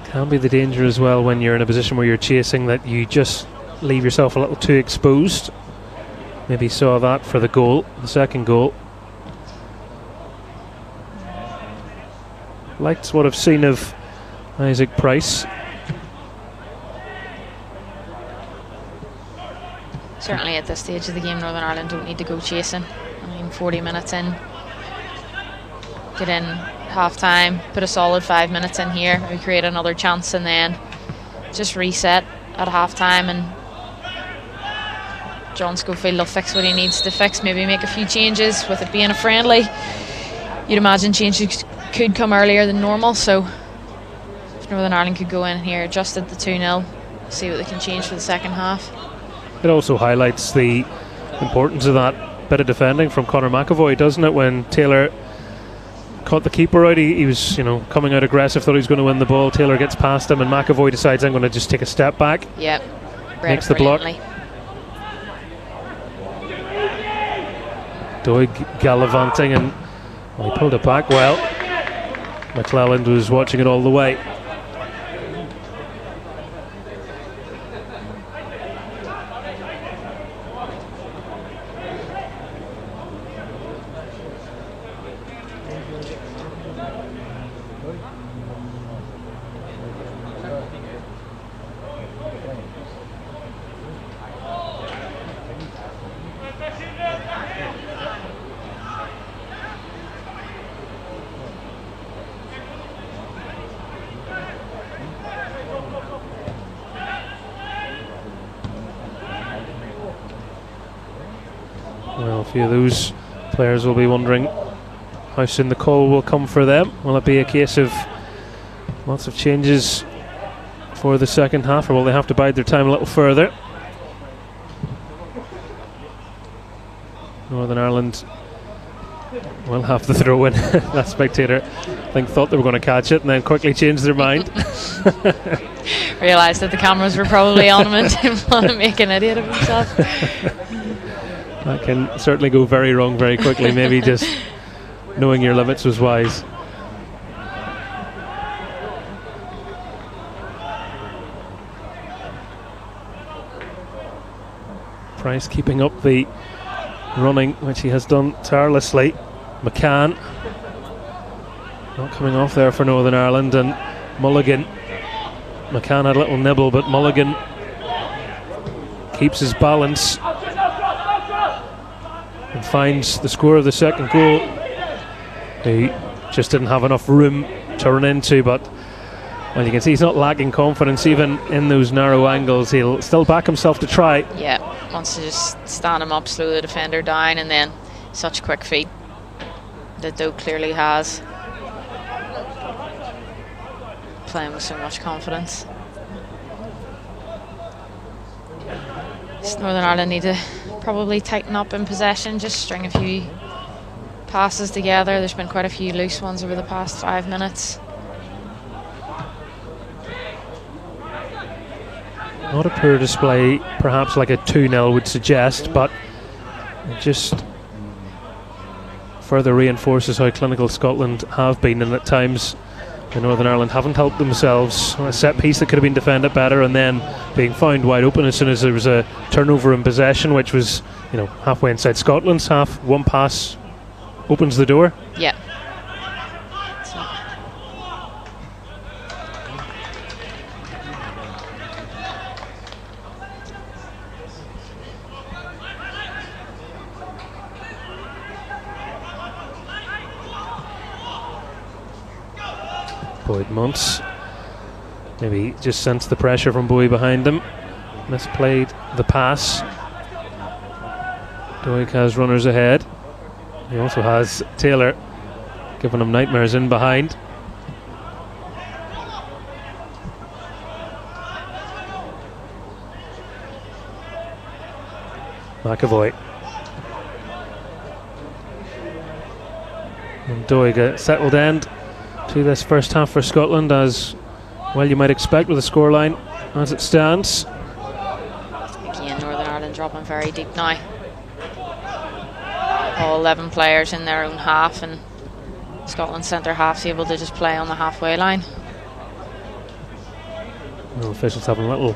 Can be the danger as well when you're in a position where you're chasing, that you just leave yourself a little too exposed. Maybe saw that for the goal, the second goal. Liked what I've seen of Isaac Price. Certainly at this stage of the game, Northern Ireland don't need to go chasing. I mean, 40 minutes in, get in half time, put a solid 5 minutes in here, maybe create another chance, and then just reset at half time, and John Schofield will fix what he needs to fix, maybe make a few changes. With it being a friendly, you'd imagine changes could come earlier than normal, so if Northern Ireland could go in here, adjust at the 2-0, see what they can change for the second half. It also highlights the importance of that bit of defending from Conor McAvoy, doesn't it? When Taylor caught the keeper out, he was, coming out aggressive, thought he was going to win the ball. Taylor gets past him, and McAvoy decides, I'm going to just take a step back. Yep, makes the block. Doig gallivanting, and he pulled it back well. McClelland was watching it all the way. Well, a few of those players will be wondering how soon the call will come for them. Will it be a case of lots of changes for the second half, or will they have to bide their time a little further? Northern Ireland will have the throw in. That spectator, I think, thought they were going to catch it and then quickly changed their mind. Realised that the cameras were probably on him and didn't want to make an idiot of himself. That can certainly go very wrong very quickly. Maybe just knowing your limits was wise. Price keeping up the running, which he has done tirelessly. McCann not coming off there for Northern Ireland, and Mulligan. McCann had a little nibble, but Mulligan keeps his balance and finds the score of the second goal. He just didn't have enough room to run into, but well, you can see he's not lacking confidence even in those narrow angles. He'll still back himself to try. Yeah, wants to just stand him up, slow the defender down, and then such quick feet that Doe clearly has. Playing with so much confidence. Northern Ireland need to probably tighten up in possession, just string a few passes together. There's been quite a few loose ones over the past 5 minutes. Not a poor display, perhaps like a 2-0 would suggest, but it just further reinforces how clinical Scotland have been, and at times Northern Ireland haven't helped themselves. A set piece that could have been defended better, and then being found wide open as soon as there was a turnover in possession, which was, halfway inside Scotland's half. One pass opens the door. Yeah. Boyd Muntz maybe just sensed the pressure from Bowie behind him, misplayed the pass. Doig has runners ahead. He also has Taylor giving him nightmares in behind. McAvoy and Doig, a settled end to this first half for Scotland, as well you might expect with the scoreline as it stands. Again, Northern Ireland dropping very deep now. All 11 players in their own half, and Scotland's centre half's able to just play on the halfway line. Well, officials having a little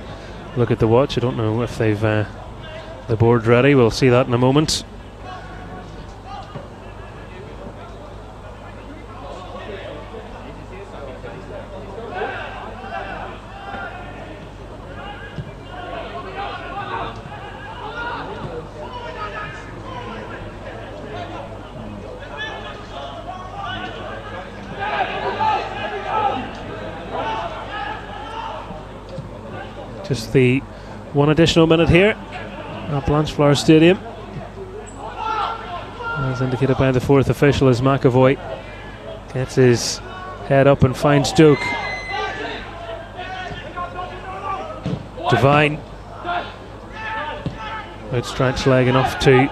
look at the watch. I don't know if they've the board ready. We'll see that in a moment. Just the one additional minute here at Blanchflower Stadium, as indicated by the fourth official, as McAvoy gets his head up and finds Doak. Devine, outstretched leg enough to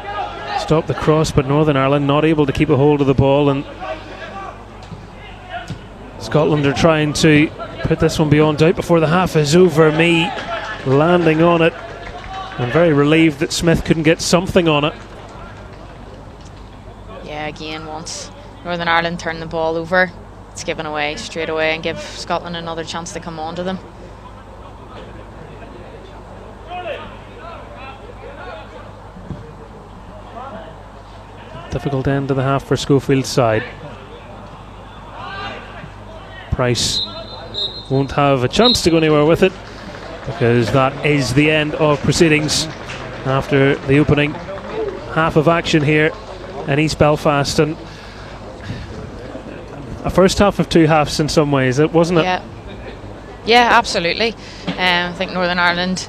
stop the cross, but Northern Ireland not able to keep a hold of the ball, and Scotland are trying to put this one beyond doubt before the half is over. Me landing on it. I'm very relieved that Smith couldn't get something on it. Yeah, again, once Northern Ireland turn the ball over, it's given away straight away and give Scotland another chance to come on to them. Difficult end to the half for Schofield's side. Price won't have a chance to go anywhere with it, because that is the end of proceedings after the opening half of action here in East Belfast, and a first half of two halves in some ways, wasn't it? Yeah, absolutely. I think Northern Ireland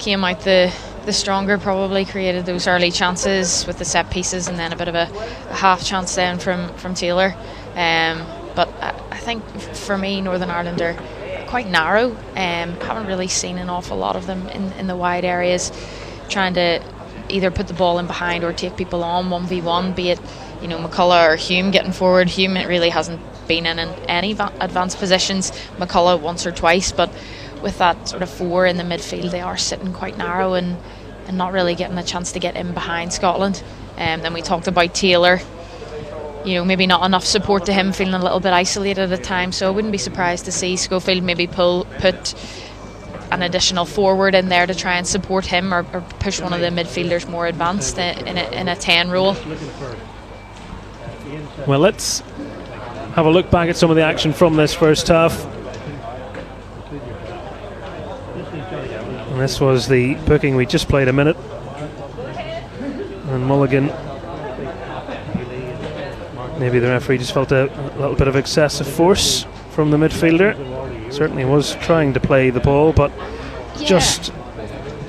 came out the stronger, probably created those early chances with the set pieces, and then a bit of a half chance then from Taylor. But I think for me, Northern Ireland are quite narrow. Haven't really seen an awful lot of them in the wide areas, trying to either put the ball in behind or take people on 1v1, be it McCullough or Hume getting forward. Hume really hasn't been in any advanced positions. McCullough once or twice, but with that sort of four in the midfield, they are sitting quite narrow and not really getting a chance to get in behind Scotland. Then we talked about Taylor. Maybe not enough support to him, feeling a little bit isolated at times. So I wouldn't be surprised to see Schofield maybe put an additional forward in there to try and support him, or push one of the midfielders more advanced in a 10 role. Well, let's have a look back at some of the action from this first half. And this was the booking we just played a minute. And Mulligan, maybe the referee just felt a little bit of excessive force from the midfielder. Certainly was trying to play the ball, but just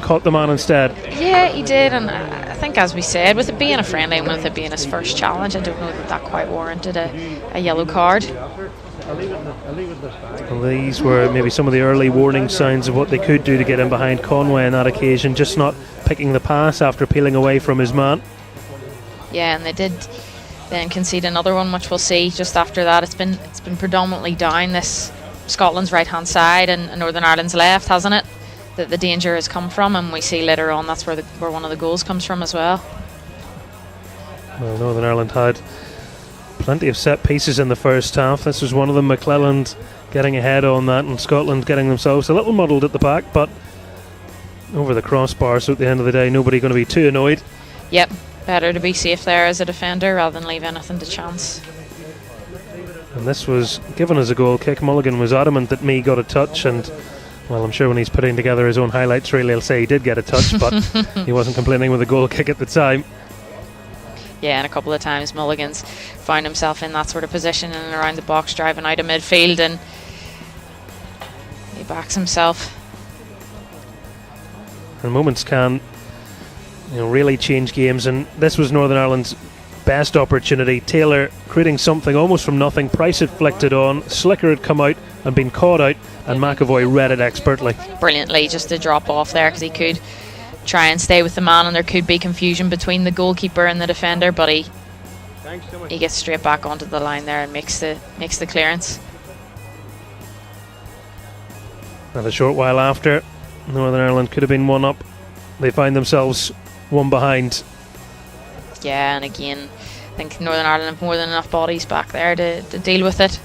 caught the man instead. Yeah, he did, and I think, as we said, with it being a friendly and with it being his first challenge, I don't know that quite warranted a yellow card. Well, these were maybe some of the early warning signs of what they could do to get in behind Conway on that occasion, just not picking the pass after peeling away from his man. Yeah, and they did then concede another one, which we'll see just after that. It's been predominantly down this Scotland's right hand side and Northern Ireland's left, hasn't it, that the danger has come from, and we see later on that's where one of the goals comes from as well. Well, Northern Ireland had plenty of set pieces in the first half. This was one of them. McClelland getting ahead on that, and Scotland getting themselves a little muddled at the back, but over the crossbar, so at the end of the day nobody going to be too annoyed. Yep, better to be safe there as a defender rather than leave anything to chance. And this was given as a goal kick. Mulligan was adamant that Mee got a touch, and well, I'm sure when he's putting together his own highlights reel he'll say he did get a touch, but he wasn't complaining with a goal kick at the time. Yeah, and a couple of times Mulligan's found himself in that sort of position and around the box, driving out of midfield, and he backs himself. And moments can, really change games, and this was Northern Ireland's best opportunity. Taylor creating something almost from nothing. Price had flicked it on, Slicker had come out and been caught out, and McAvoy read it expertly. Brilliantly, just to drop off there, because he could try and stay with the man, and there could be confusion between the goalkeeper and the defender, but he gets straight back onto the line there and makes the clearance. And a short while after, Northern Ireland could have been one up. They find themselves one behind. Yeah, and again, I think Northern Ireland have more than enough bodies back there to deal with it.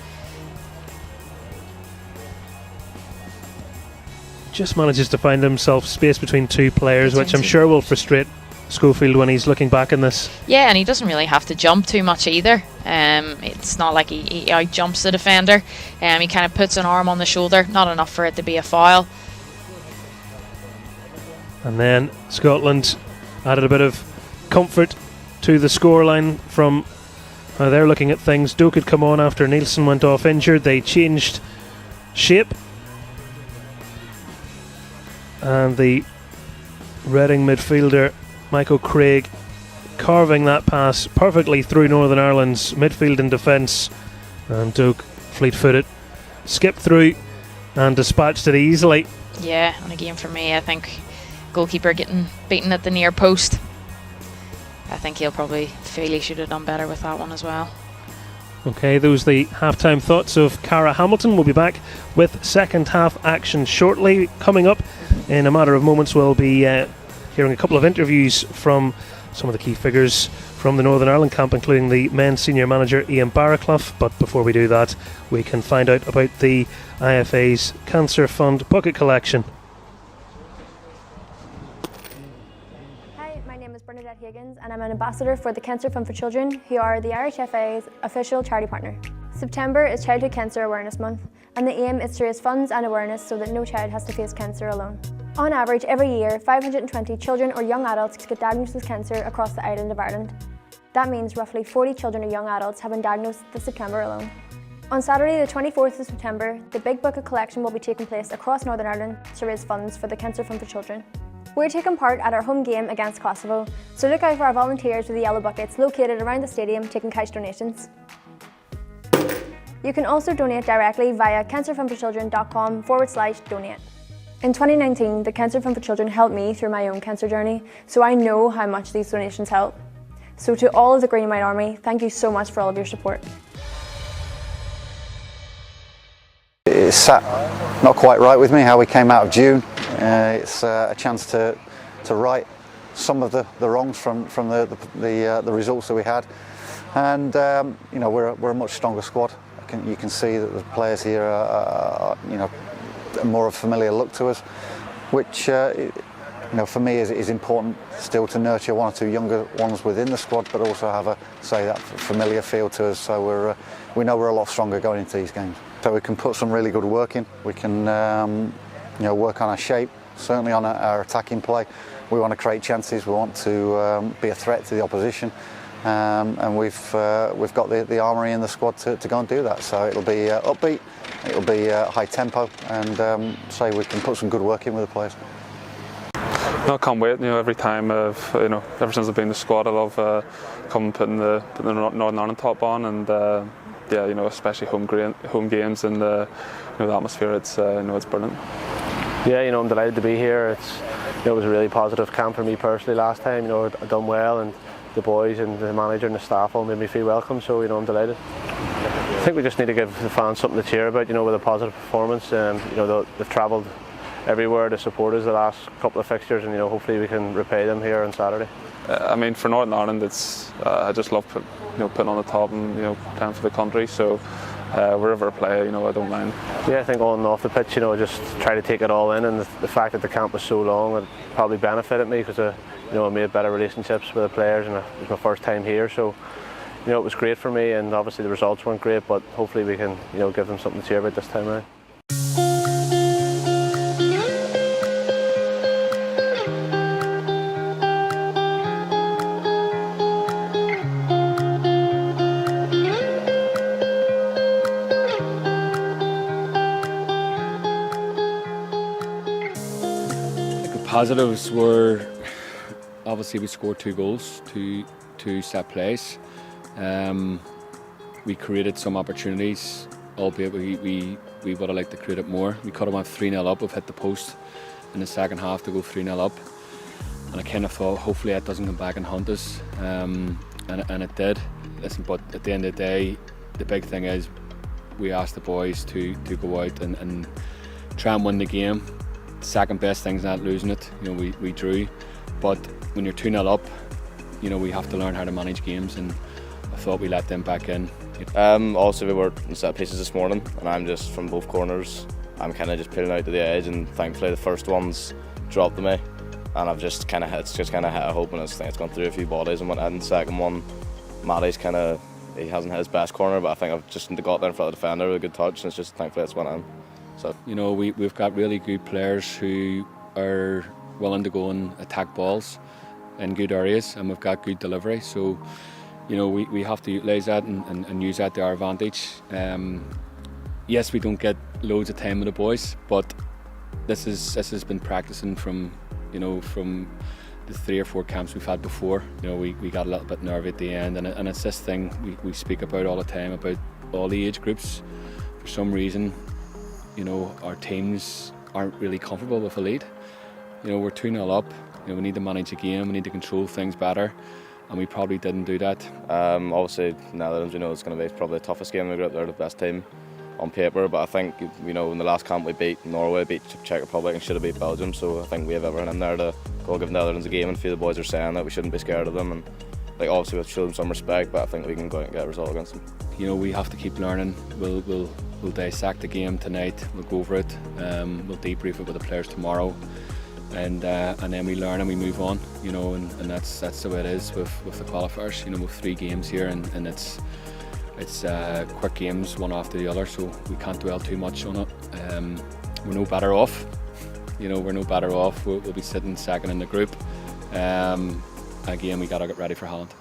Just manages to find himself space between two players, which I'm sure will frustrate Schofield when he's looking back in this. Yeah, and he doesn't really have to jump too much either. It's not like he out jumps the defender. He kind of puts an arm on the shoulder, not enough for it to be a foul. And then Scotland added a bit of comfort to the scoreline from how they're looking at things. Doak had come on after Nielsen went off injured. They changed shape, and the Reading midfielder Michael Clarke carving that pass perfectly through Northern Ireland's midfield and defence, and Doak, fleet-footed, skipped through and dispatched it easily. Yeah, and again for me, I think goalkeeper getting beaten at the near post. I think he'll probably feel he should have done better with that one as well. Okay, those are the half-time thoughts of Caragh Hamilton. We'll be back with second half action shortly. Coming up in a matter of moments, we'll be hearing a couple of interviews from some of the key figures from the Northern Ireland camp, including the men's senior manager Ian Barraclough. But before we do that, we can find out about the IFA's Cancer Fund bucket collection. And I'm an ambassador for the Cancer Fund for Children, who are the Irish FA's official charity partner. September is Childhood Cancer Awareness Month, and the aim is to raise funds and awareness so that no child has to face cancer alone. On average, every year, 520 children or young adults get diagnosed with cancer across the island of Ireland. That means roughly 40 children or young adults have been diagnosed this September alone. On Saturday the 24th of September, the Big Bucket Collection will be taking place across Northern Ireland to raise funds for the Cancer Fund for Children. We're taking part at our home game against Kosovo, so look out for our volunteers with the yellow buckets located around the stadium taking cash donations. You can also donate directly via cancerfundforchildren.com/donate. In 2019, the Cancer Fund for Children helped me through my own cancer journey, so I know how much these donations help. So to all of the Green and White Army, thank you so much for all of your support. It sat not quite right with me how we came out of June. It's a chance to right some of the wrongs from the results that we had, and we're a much stronger squad. You can see that the players here are more of a familiar look to us, which for me is important still to nurture one or two younger ones within the squad, but also have that familiar feel to us. So we know we're a lot stronger going into these games. So we can put some really good work in. We can work on our shape, certainly on our attacking play. We want to create chances. We want to be a threat to the opposition, and we've got the armoury in the squad to go and do that. So it'll be upbeat, it'll be high tempo, and we can put some good work in with the players. No, I can't wait. Every time ever since I've been in the squad, I love coming putting the Northern Ireland top on, and especially home games and the atmosphere. It's brilliant. Yeah, I'm delighted to be here. It was a really positive camp for me personally last time. I'd done well, and the boys and the manager and the staff all made me feel welcome. So I'm delighted. I think we just need to give the fans something to cheer about. With a positive performance. They've travelled everywhere to support us the last couple of fixtures, and hopefully we can repay them here on Saturday. For Northern Ireland, I just love putting on the top and playing for the country. So wherever I play, I don't mind. Yeah, I think on and off the pitch, just try to take it all in, and the fact that the camp was so long, it probably benefited me because I made better relationships with the players, and it was my first time here. So it was great for me, and obviously the results weren't great, but hopefully we can give them something to cheer about this time around. Positives were obviously we scored 2 goals, two set plays. We created some opportunities, albeit we would have liked to create it more. We could have went 3-0 up. We've hit the post in the second half to go 3-0 up, and I kind of thought hopefully that doesn't come back and haunt us, and it did. Listen, but at the end of the day, the big thing is we asked the boys to go out and try and win the game. Second best thing's not losing it. We drew, but when you're 2-0 up, we have to learn how to manage games, and I thought we let them back in. Also, we were in set pieces this morning, and I'm just from both corners. I'm kind of just peeling out to the edge, and thankfully the first one's dropped to me, and I've just kind of hit a hope, and I think it's gone through a few bodies and went in. The second one, Matty's he hasn't hit his best corner, but I think I've just got there in front of the defender with a good touch, and it's just thankfully it's went in. So we've got really good players who are willing to go and attack balls in good areas, and we've got good delivery. So we have to utilise that and use that to our advantage. Yes, we don't get loads of time with the boys, but this has been practicing from the 3 or 4 camps we've had before. We got a little bit nervy at the end, and it's this thing we speak about all the time about all the age groups. For some reason, our teams aren't really comfortable with a lead. We're 2-0 up. We need to manage the game. We need to control things better, and we probably didn't do that. Obviously, Netherlands, it's going to be probably the toughest game in the group. They're the best team on paper, but I think in the last camp we beat Norway, beat Czech Republic, and should have beat Belgium. So I think we have everything in there to go give Netherlands a game, and feel the boys are saying that we shouldn't be scared of them, and obviously we'll show them some respect, but I think we can go out and get a result against them. We have to keep learning. We'll dissect the game tonight. We'll go over it. We'll debrief it with the players tomorrow, and then we learn and we move on. And that's the way it is with the qualifiers. We've 3 games here, and it's quick games one after the other, so we can't dwell too much on it. We're no better off. We're no better off. We'll be sitting second in the group. Again, we got to get ready for Holland.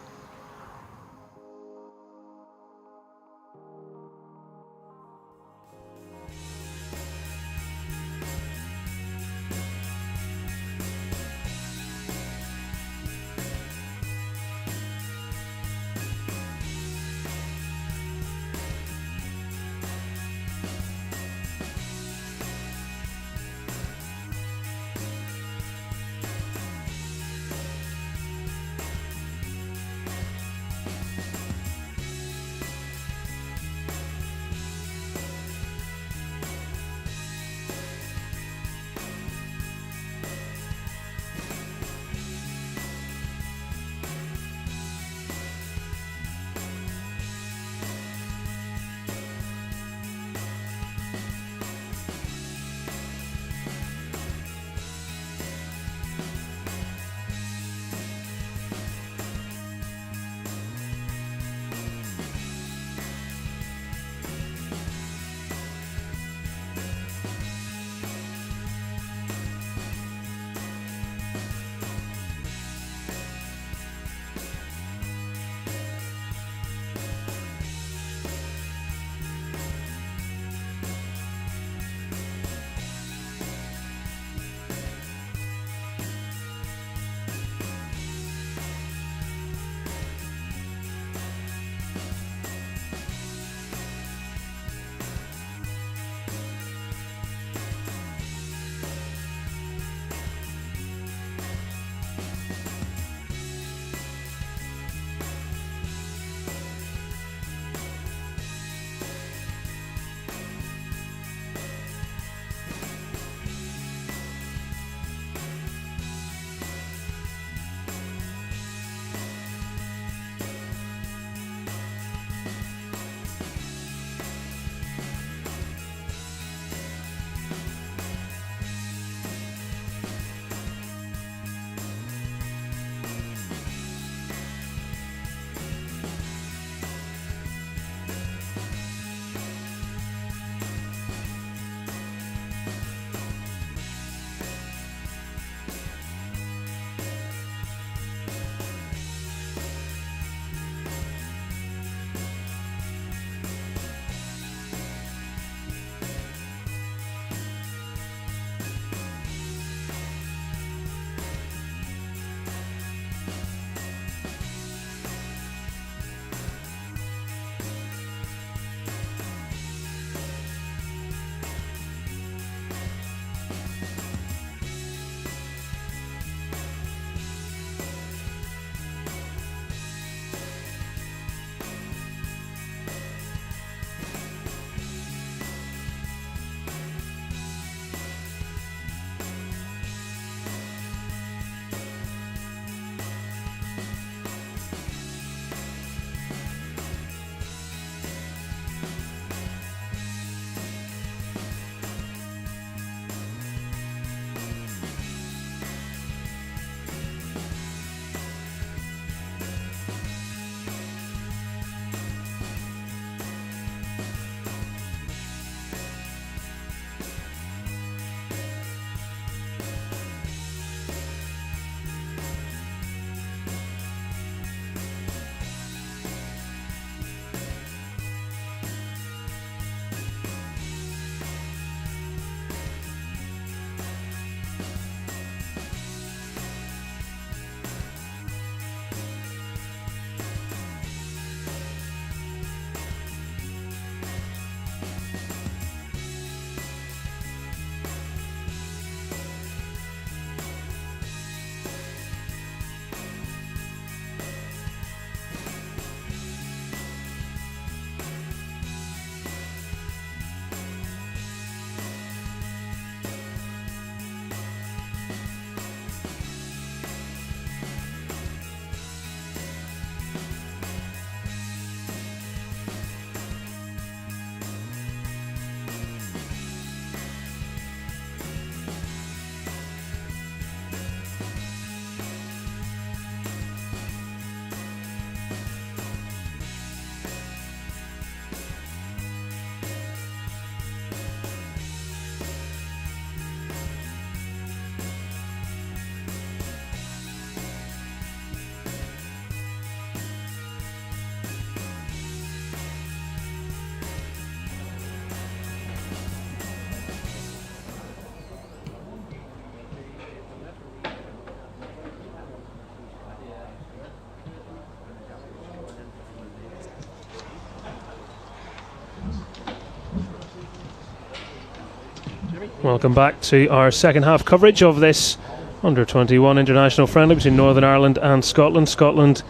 Welcome back to our second half coverage of this under-21 international friendly between Northern Ireland and Scotland. Scotland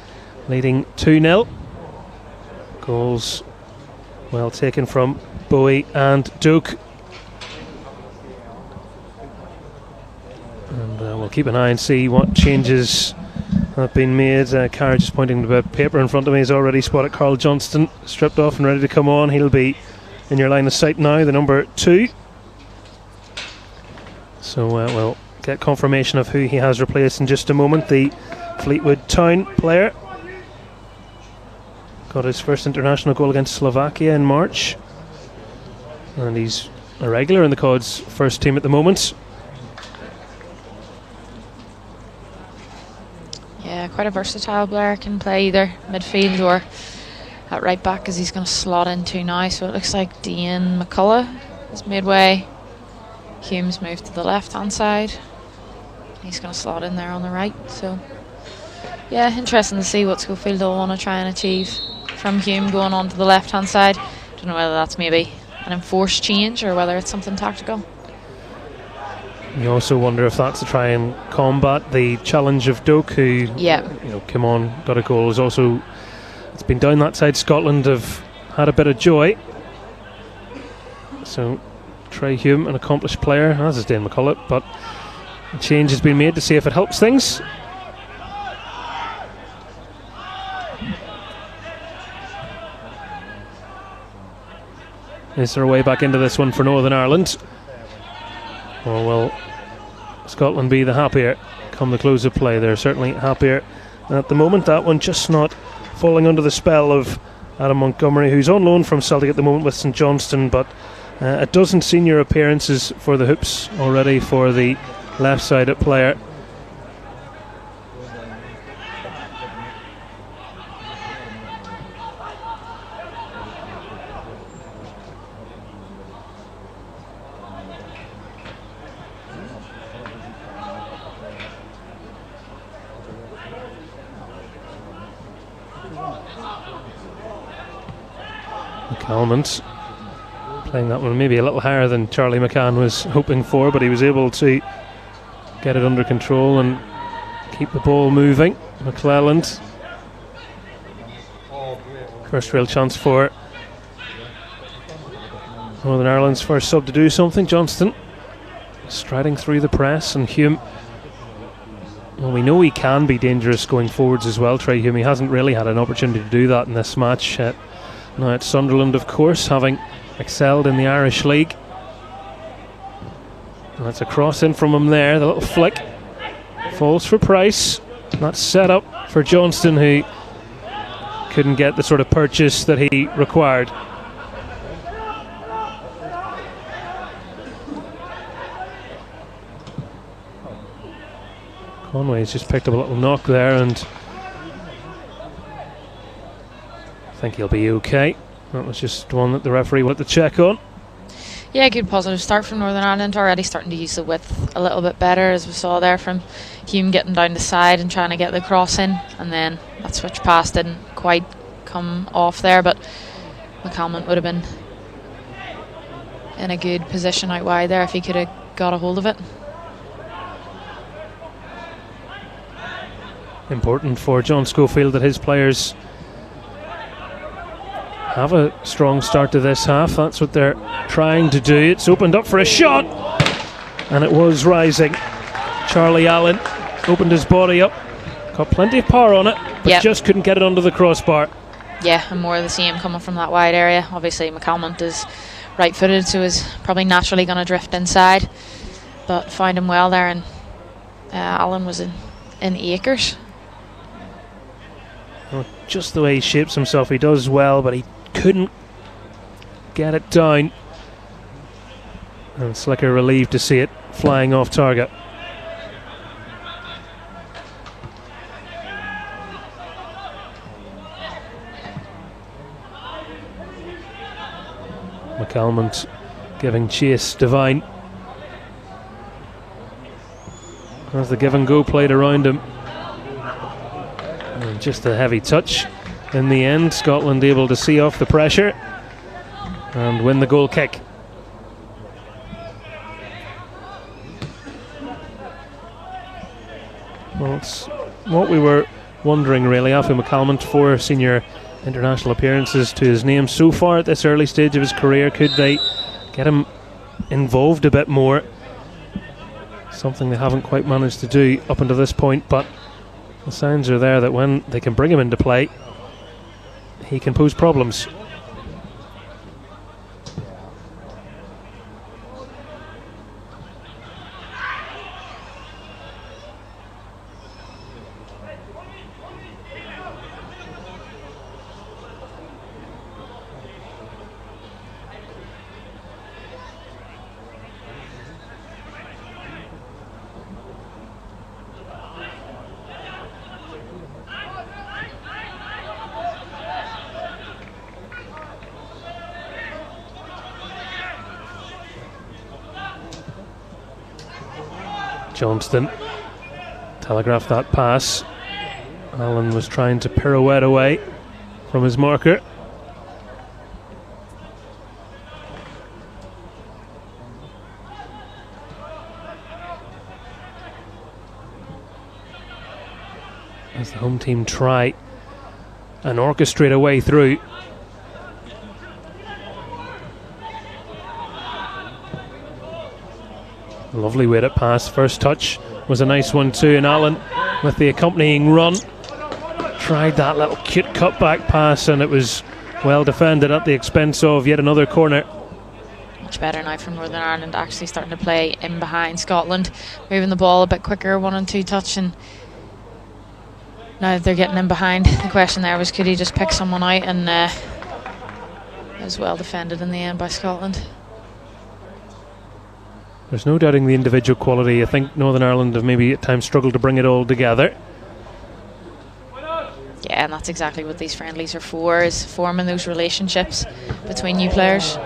leading 2-0. Goals well taken from Bowie and Duke. And we'll keep an eye and see what changes have been made. Caragh just pointing to the paper in front of me has already spotted Carl Johnston stripped off and ready to come on. He'll be in your line of sight now, the number 2. So we'll get confirmation of who he has replaced in just a moment. The Fleetwood Town player got his first international goal against Slovakia in March, and he's a regular in the Cod's first team at the moment. Yeah, quite a versatile player, can play either midfield or at right back, as he's going to slot into now. So it looks like Dean McCullough is midway. Hume's moved to the left hand side. He's going to slot in there on the right. So yeah, interesting to see what Schofield will want to try and achieve from Hume going on to the left hand side. Don't know whether that's maybe an enforced change or whether it's something tactical. You also wonder if that's to try and combat the challenge of Doak, who came on, got a goal. Is also, it's been down that side. Scotland have had a bit of joy. So Trey Hume, an accomplished player, as is Dane McCullough, but a change has been made to see if it helps things. Is there a way back into this one for Northern Ireland? Or will Scotland be the happier come the close of play? They're certainly happier at the moment. That one just not falling under the spell of Adam Montgomery, who's on loan from Celtic at the moment with St Johnstone, but a dozen senior appearances for the Hoops already for the left-sided player. McCalmont playing that one maybe a little higher than Charlie McCann was hoping for, but he was able to get it under control and keep the ball moving. McClelland, first real chance for Northern Ireland's first sub to do something. Johnston striding through the press, and Hume, well, we know he can be dangerous going forwards as well. Trey Hume, he hasn't really had an opportunity to do that in this match. Now at Sunderland, of course, having excelled in the Irish League. And that's a cross in from him there, the little flick falls for Price. That's set up for Johnston, who couldn't get the sort of purchase that he required. Conway's just picked up a little knock there, and I think he'll be okay. That was just one that the referee wanted to check on. Yeah, good positive start from Northern Ireland, already starting to use the width a little bit better, as we saw there from Hume getting down the side and trying to get the cross in, and then that switch pass didn't quite come off there, but McCalmont would have been in a good position out wide there if he could have got a hold of it. Important for John Schofield that his players have a strong start to this half. That's what they're trying to do. It's opened up for a shot, and it was rising. Charlie Allen opened his body up, got plenty of power on it, but just couldn't get it under the crossbar. Yeah, and more of the same coming from that wide area. Obviously McCalmont is right-footed, so is probably naturally going to drift inside, but found him well there, and Allen was in acres. Well, just the way he shapes himself, he does well, but he couldn't get it down. And Slicker relieved to see it flying off target. McCalmont giving chase. Devine, as the give and go played around him, and just a heavy touch in the end. Scotland able to see off the pressure and win the goal kick. Well, it's what we were wondering really. Alfie McCalmont, 4 senior international appearances to his name so far at this early stage of his career. Could they get him involved a bit more? Something they haven't quite managed to do up until this point, but the signs are there that when they can bring him into play, he can pose problems. Johnston telegraphed that pass. Allen was trying to pirouette away from his marker. As the home team try and orchestrate a way through. Lovely weighted pass. First touch was a nice one too, and Allen with the accompanying run tried that little cute cutback pass, and it was well defended at the expense of yet another corner. Much better now from Northern Ireland, actually starting to play in behind Scotland, moving the ball a bit quicker, 1 and 2 touch, and now they're getting in behind. The question there was, could he just pick someone out, and it was well defended in the end by Scotland. There's no doubting the individual quality. I think Northern Ireland have maybe at times struggled to bring it all together. Yeah, and that's exactly what these friendlies are for, is forming those relationships between new players.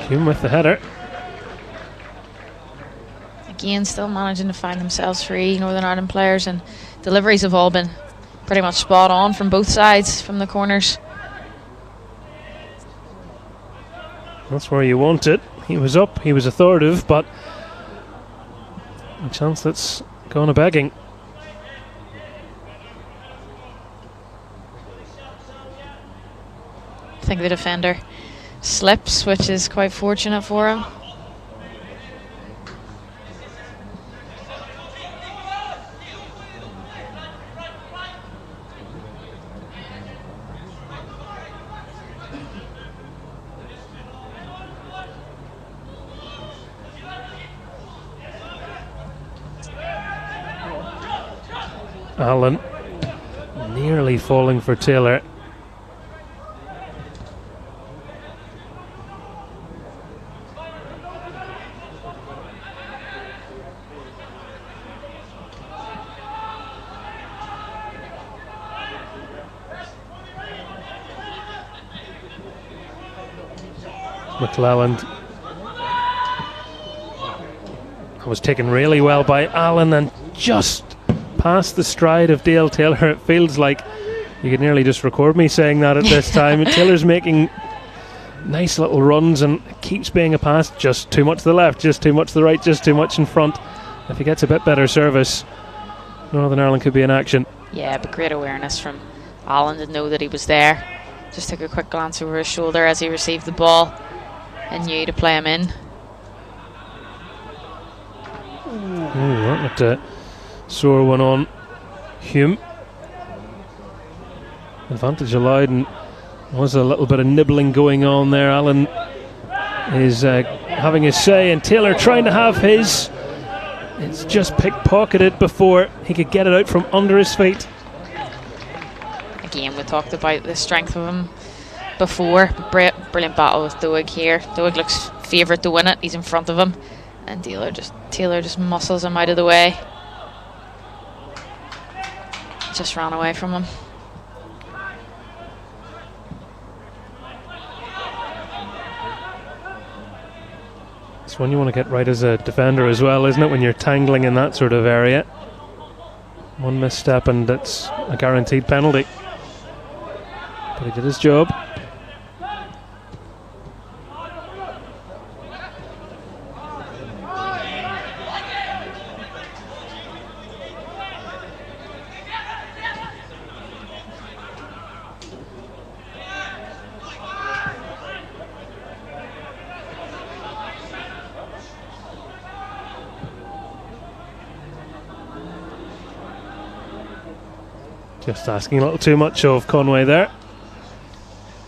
Hume with the header. Again, still managing to find themselves free, Northern Ireland players, and deliveries have all been pretty much spot on from both sides, from the corners. That's where you want it. He was up, he was authoritative, but a chance that's gone a begging. I think the defender slips, which is quite fortunate for him. Allen nearly falling for Taylor. McClelland. That was taken really well by Allen and just past the stride of Dale Taylor. It feels like you could nearly just record me saying that at this time. Taylor's making nice little runs and keeps being a pass. Just too much to the left, just too much to the right, just too much in front. If he gets a bit better service, Northern Ireland could be in action. Yeah, but great awareness from Allen to know that he was there. Just took a quick glance over his shoulder as he received the ball and knew to play him in. That looked a sore one on Hume. Advantage allowed, and was a little bit of nibbling going on there. Allen is having his say, and Taylor trying to have his. It's just pickpocketed before he could get it out from under his feet. Again, we talked about the strength of him before. Brilliant battle with Doig here. Doig looks favourite to win it. He's in front of him, and Taylor just muscles him out of the way. Just ran away from him. It's one you want to get right as a defender as well, isn't it, when you're tangling in that sort of area? One misstep and it's a guaranteed penalty. But he did his job. Just asking a little too much of Conway there.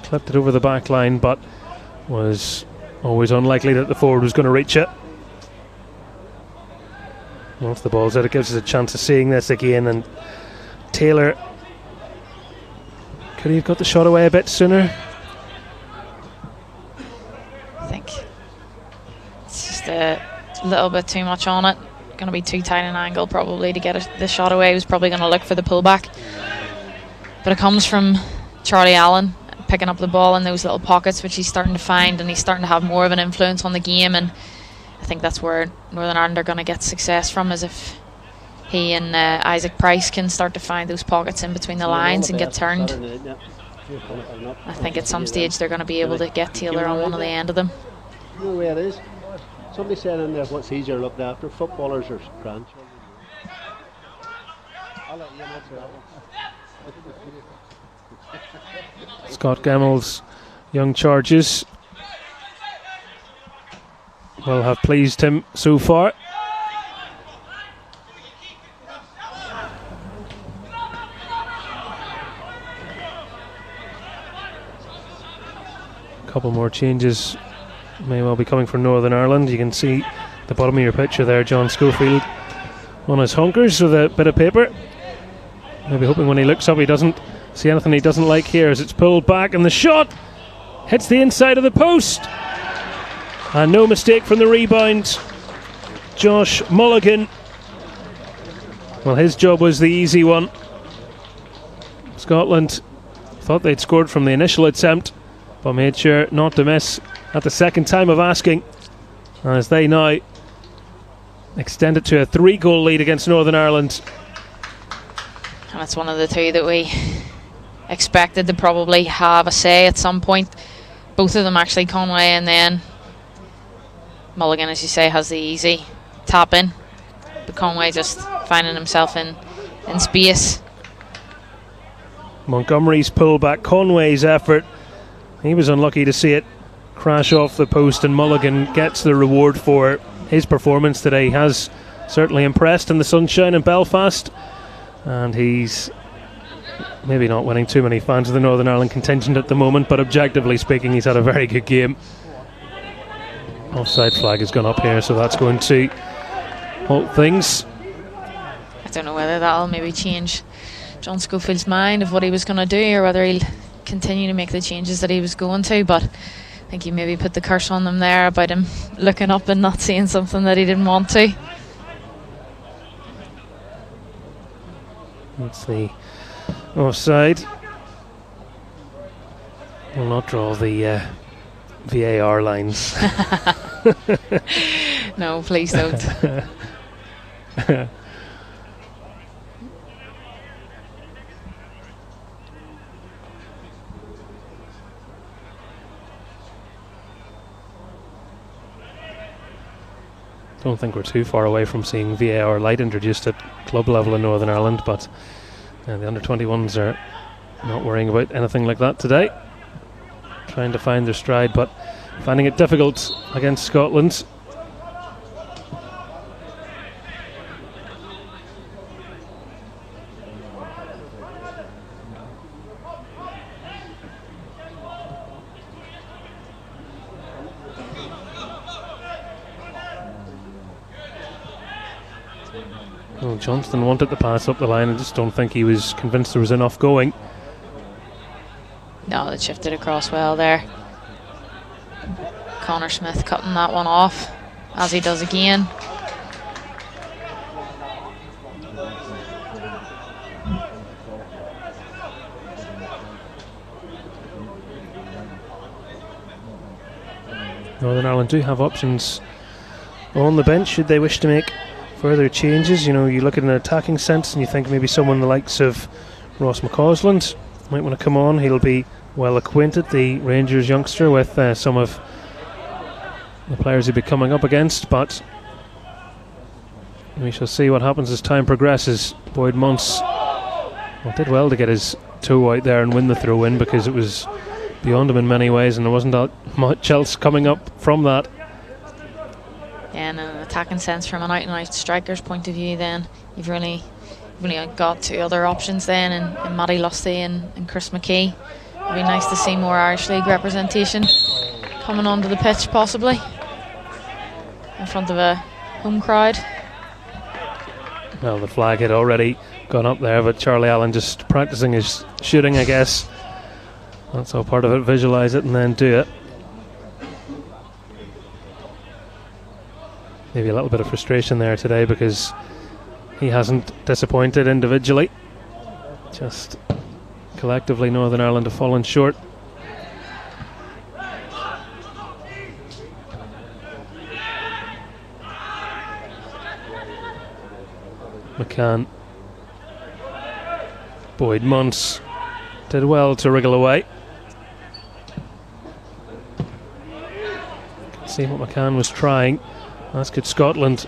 Clipped it over the back line, but was always unlikely that the forward was going to reach it. Once the ball's out, it gives us a chance of seeing this again, and Taylor, could he have got the shot away a bit sooner? I think it's just a little bit too much on it. Going to be too tight an angle probably to get the shot away. He was probably going to look for the pullback, but it comes from Charlie Allen picking up the ball in those little pockets, which he's starting to find, and he's starting to have more of an influence on the game. And I think that's where Northern Ireland are going to get success from, is if he and Isaac Price can start to find those pockets in between the lines and get turned. I think at some stage they're going to be able to get Taylor on one of the end of them. You know the way it is. Somebody said in there, what's easier looked after, footballers or grandchildren? I'll let you answer that one. Scott Gemmell's young charges will have pleased him so far. A couple more changes may well be coming from Northern Ireland. You can see the bottom of your picture there, John Schofield on his hunkers with a bit of paper. Maybe hoping when he looks up he doesn't see anything he doesn't like here, as it's pulled back and the shot hits the inside of the post. And no mistake from the rebound. Josh Mulligan. Well, his job was the easy one. Scotland thought they'd scored from the initial attempt, but made sure not to miss at the second time of asking, as they now extend it to a 3-goal lead against Northern Ireland. And it's one of the two that we expected to probably have a say at some point. Both of them actually, Conway and then Mulligan, as you say, has the easy tap in, but Conway just finding himself in space. Montgomery's pull back, Conway's effort. He was unlucky to see it crash off the post, and Mulligan gets the reward for his performance today. He has certainly impressed in the sunshine in Belfast, and he's maybe not winning too many fans of the Northern Ireland contingent at the moment, but objectively speaking, he's had a very good game. Offside flag has gone up here, so that's going to halt things. I don't know whether that'll maybe change John Schofield's mind of what he was going to do, or whether he'll continue to make the changes that he was going to, but I think he maybe put the curse on them there about him looking up and not seeing something that he didn't want to. That's the offside. We'll not draw the VAR lines. No, please don't. Don't think we're too far away from seeing VAR light introduced at club level in Northern Ireland, but the under-21s are not worrying about anything like that today. Trying to find their stride, but finding it difficult against Scotland. Well, Johnston wanted the pass up the line. I just don't think he was convinced there was enough going. No, they shifted across well there. Connor Smith cutting that one off, as he does again. Northern Ireland do have options on the bench should they wish to make further changes. You know, you look at an attacking sense and you think maybe someone the likes of Ross McCausland might want to come on. He'll be well acquainted, the Rangers youngster, with some of the players he'll be coming up against, but we shall see what happens as time progresses. Boyd Muntz did well to get his toe out there and win the throw in, because it was beyond him in many ways and there wasn't that much else coming up from that. Yeah, and an attacking sense from an out-and-out striker's point of view, then you've really We've only got 2 other options then, in Matty Lusty and Chris McKee. It'd be nice to see more Irish League representation coming onto the pitch, possibly in front of a home crowd. Well, the flag had already gone up there, but Charlie Allen just practicing his shooting, I guess. That's all part of it, visualise it and then do it. Maybe a little bit of frustration there today because he hasn't disappointed individually. Just collectively, Northern Ireland have fallen short. McCann. Boyd Muntz did well to wriggle away. See what McCann was trying. That's good Scotland.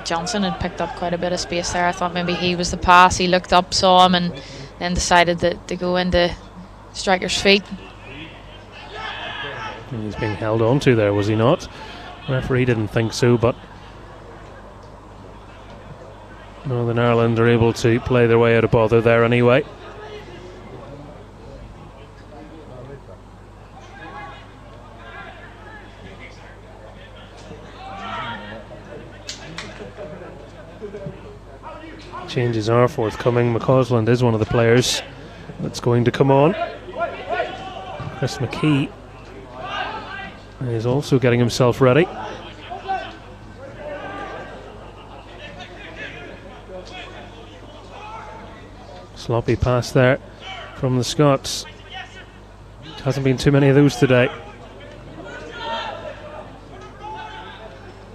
Johnson had picked up quite a bit of space there. I thought maybe he was the pass. He looked up, saw him, and then decided to go into striker's feet. He's being held on to there, was he not? The referee didn't think so, but Northern Ireland are able to play their way out of bother there anyway. Changes are forthcoming. McCausland is one of the players that's going to come on. Chris McKee is also getting himself ready. Sloppy pass there from the Scots. Hasn't been too many of those today.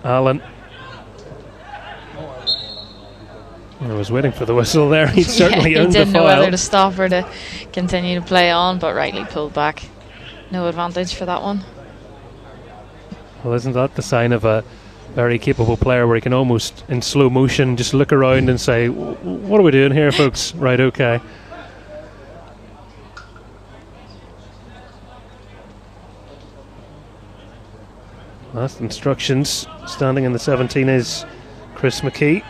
Allen. I was waiting for the whistle there. He certainly earned the foul. He didn't know whether to stop or to continue to play on, but rightly pulled back. No advantage for that one. Well, isn't that the sign of a very capable player where he can almost in slow motion just look around and say, what are we doing here, folks? Right, okay. Last instructions, standing in the 17 is Chris McKee.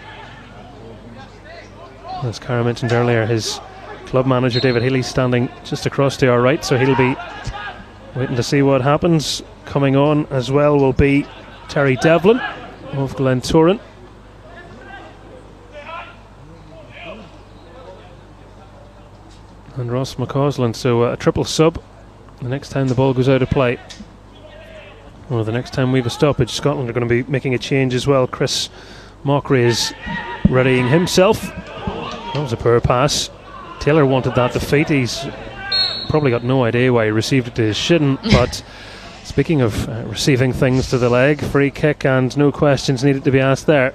As Caragh mentioned earlier, his club manager David Healy standing just across to our right, so he'll be waiting to see what happens. Coming on as well will be Terry Devlin of Glentoran. And Ross McCausland, so a triple sub the next time the ball goes out of play. Or the next time we have a stoppage. Scotland are going to be making a change as well. Chris Mockery is readying himself. That was a poor pass. Taylor wanted that defeat. He's probably got no idea why he received it to his shin, but speaking of receiving things to the leg, free kick and no questions needed to be asked there.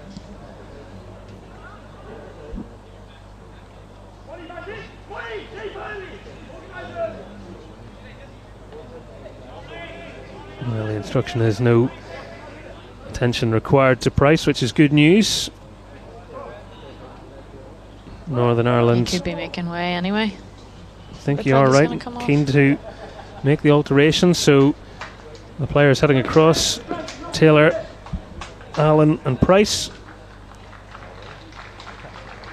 Well, the instruction is no attention required to Price, which is good news. Northern Ireland He could be making way anyway. I think you are right. Keen to make the alteration, so the players heading across: Taylor, Allen and Price,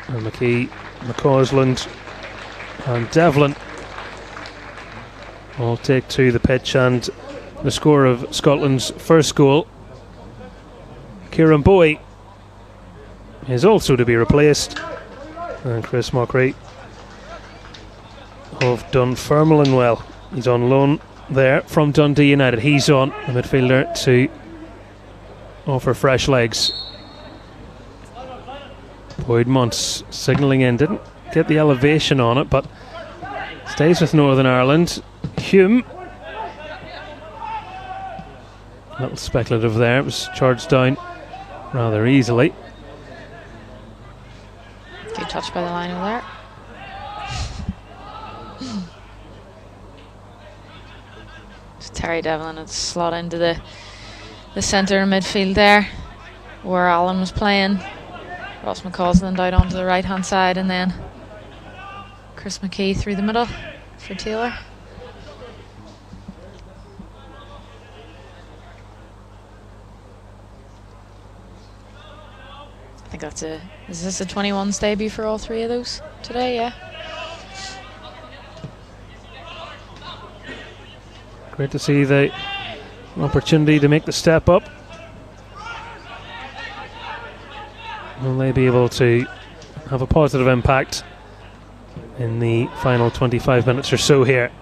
and McKee, McCausland and Devlin all take to the pitch. And the score of Scotland's first goal, Kieran Bowie, is also to be replaced, and Chris Mockery of Dunfermline, well, he's on loan there from Dundee United. He's on, the midfielder, to offer fresh legs. Boyd Muntz signalling in, didn't get the elevation on it, but stays with Northern Ireland. Hume, a little speculative there, it was charged down rather easily. Good touch by the line over there. Terry Devlin had slot into the centre midfield there where Allen was playing. Ross McCausland out onto the right hand side, and then Chris McKee through the middle for Taylor. think that's is this a 21s debut for all three of those today? Yeah. Great to see the opportunity to make the step up. Will they be able to have a positive impact in the final 25 minutes or so here?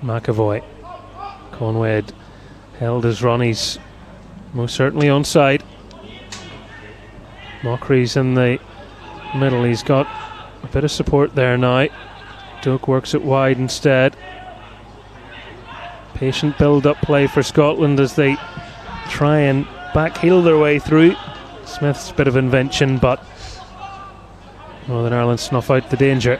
McAvoy. Conway had held his run. He's most certainly onside. Mockery's in the middle. He's got a bit of support there now. Doak works it wide instead. Patient build-up play for Scotland as they try and backheel their way through. Smith's bit of invention, but Northern Ireland snuff out the danger.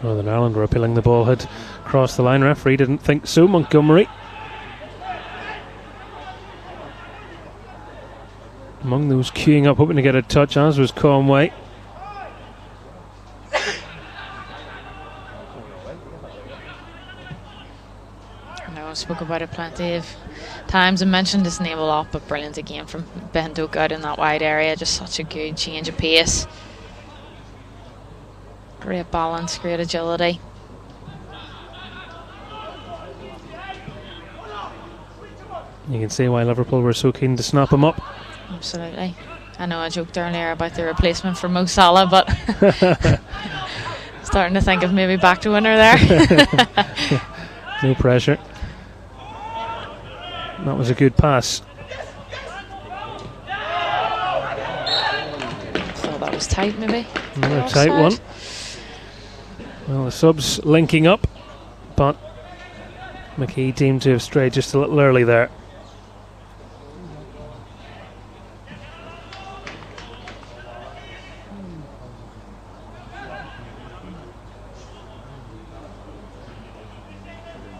Northern Ireland were appealing the ball had crossed the line. Referee didn't think so. Montgomery among those queuing up hoping to get a touch, as was Conway. I know I spoke about it plenty of times and mentioned his name a lot, but brilliant again from Ben Doak out in that wide area. Just such a good change of pace. Great balance, great agility. You can see why Liverpool were so keen to snap him up. Absolutely. I know I joked earlier about the replacement for Mo Salah, but starting to think of maybe back to winner there. No pressure. That was a good pass. Thought that was tight, maybe. Another tight one. Well, the subs linking up, but McKee seemed to have strayed just a little early there.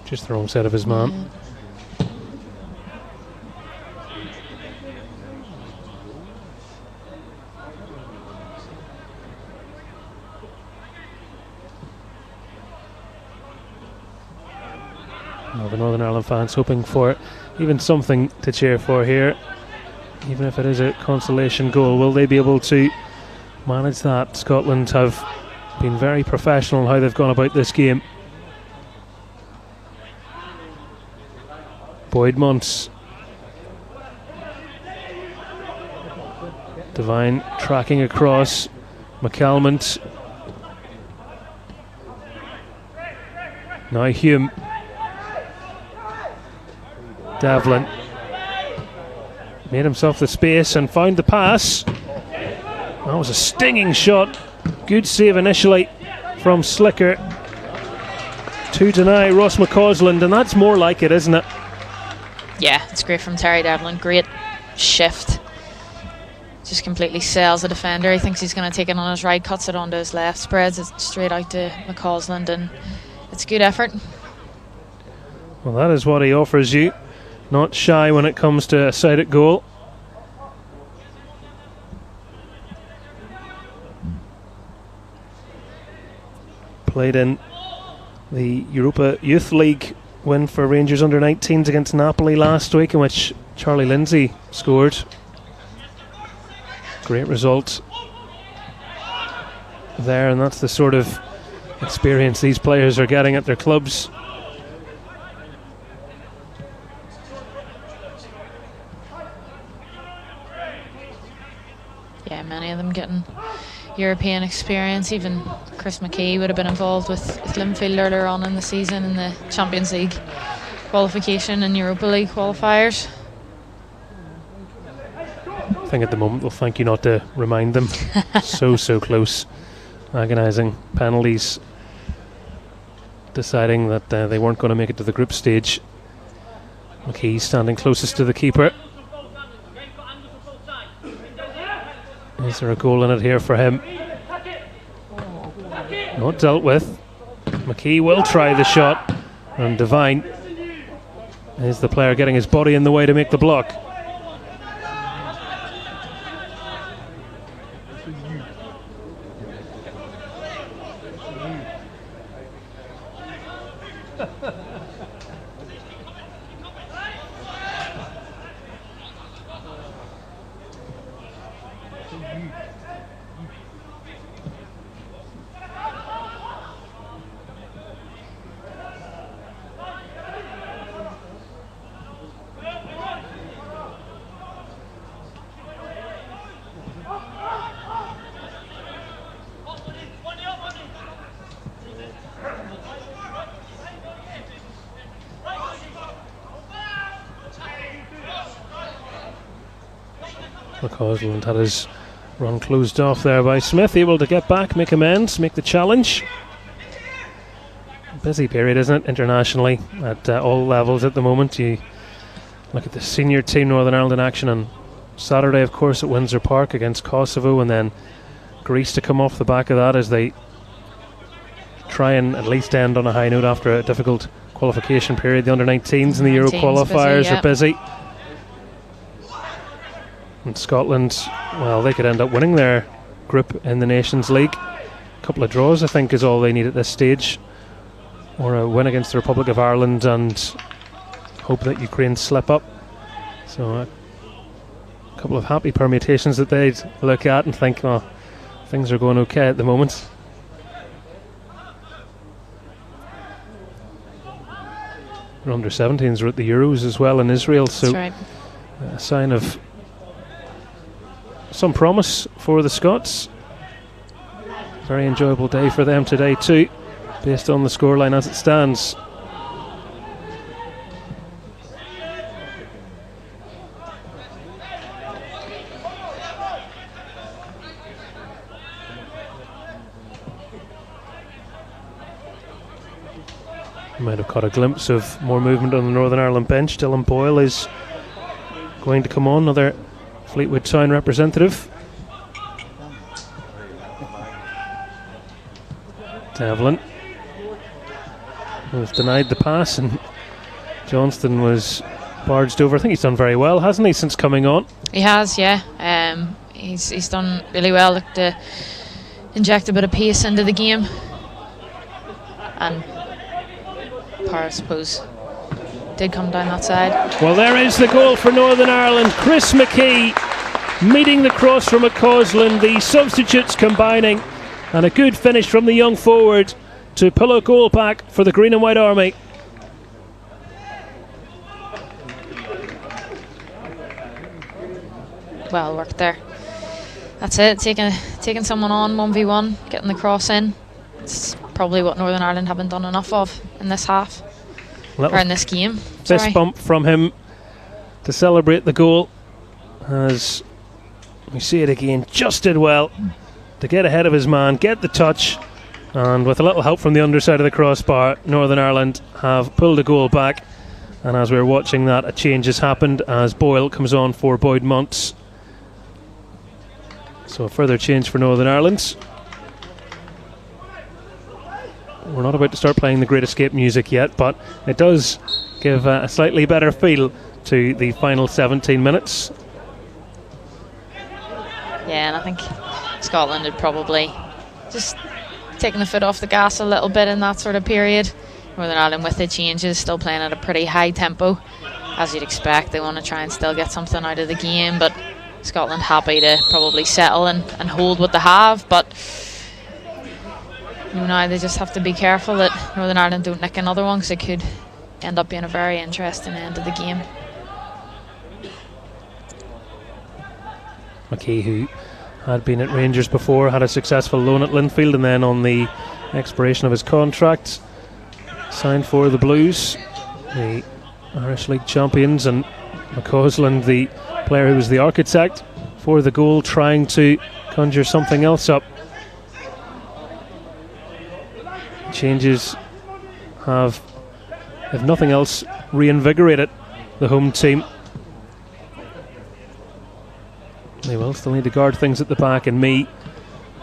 Just the wrong side of his man. Yeah. Well, the Northern Ireland fans hoping for even something to cheer for here, even if it is a consolation goal. Will they be able to manage that? Scotland have been very professional in how they've gone about this game. Boydmonts. Devine tracking across. McCalmont. Now Hume. Devlin made himself the space and found the pass. That was a stinging shot. Good save initially from Slicker to deny Ross McCausland, and that's more like it, isn't it? Yeah, it's great from Terry Devlin. Great shift. Just completely sells the defender. He thinks he's going to take it on his right, cuts it onto his left, spreads it straight out to McCausland, and it's good effort. Well, that is what he offers you. Not shy when it comes to a sighted goal. Played in the Europa Youth League win for Rangers under-19s against Napoli last week, in which Charlie Lindsay scored. Great result there, and that's the sort of experience these players are getting at their clubs. Yeah, many of them getting European experience. Even Chris McKee would have been involved with Linfield earlier on in the season in the Champions League qualification and Europa League qualifiers. think at the moment they'll thank you not to remind them. so close. Agonising penalties. Deciding that they weren't going to make it to the group stage. McKee standing closest to the keeper. Is there a goal in it here for him? Not dealt with. McKee will try the shot, and Devine is the player getting his body in the way to make the block. McCausland had his run closed off there by Smith, able to get back, make amends, make the challenge. Busy period, isn't it, internationally, at all levels at the moment. You look at the senior team, Northern Ireland in action on Saturday, of course, at Windsor Park against Kosovo, and then Greece to come off the back of that as they try and at least end on a high note after a difficult qualification period. The under-19s and the Euro qualifiers are busy. And Scotland, well, they could end up winning their group in the Nations League. A couple of draws, I think, is all they need at this stage, or a win against the Republic of Ireland and hope that Ukraine slip up. So a couple of happy permutations that they'd look at and think, oh, things are going okay at the moment. Their under-17s were at the Euros as well in Israel, so that's right. A sign of some promise for the Scots. Very enjoyable day for them today too, based on the scoreline as it stands. You might have caught a glimpse of more movement on the Northern Ireland bench. Dylan Boyle is going to come on, another Fleetwood Town representative. Devlin was denied the pass, and Johnston was barged over. I think he's done very well, hasn't he, since coming on? He has, yeah. He's done really well. Looked to inject a bit of pace into the game, and I suppose did come down that side. Well, there is the goal for Northern Ireland. Chris McKee meeting the cross from McCausland. The substitutes combining, and a good finish from the young forward to pull a goal back for the Green and White Army. Well worked there. That's it, taking someone on 1v1, getting the cross in. It's probably what Northern Ireland haven't done enough of in this half, or in this game. Fist bump from him to celebrate the goal, as we see it again. Just did well to get ahead of his man, get the touch, and with a little help from the underside of the crossbar, Northern Ireland have pulled a goal back. And as we were watching that, a change has happened as Boyle comes on for Boyd Monts. So a further change for Northern Ireland. We're not about to start playing the Great Escape music yet, but it does give a slightly better feel to the final 17 minutes. Yeah, and I think Scotland had probably just taken the foot off the gas a little bit in that sort of period. Northern Ireland, with the changes, still playing at a pretty high tempo, as you'd expect. They want to try and still get something out of the game, but Scotland happy to probably settle and hold what they have. But now they just have to be careful that Northern Ireland don't nick another one, because it could end up being a very interesting end of the game. McKee, who had been at Rangers before, had a successful loan at Linfield, and then on the expiration of his contract signed for the Blues, the Irish League champions, and McCausland, the player who was the architect for the goal, trying to conjure something else up. Changes have, if nothing else, reinvigorated the home team. They will still need to guard things at the back, and Mee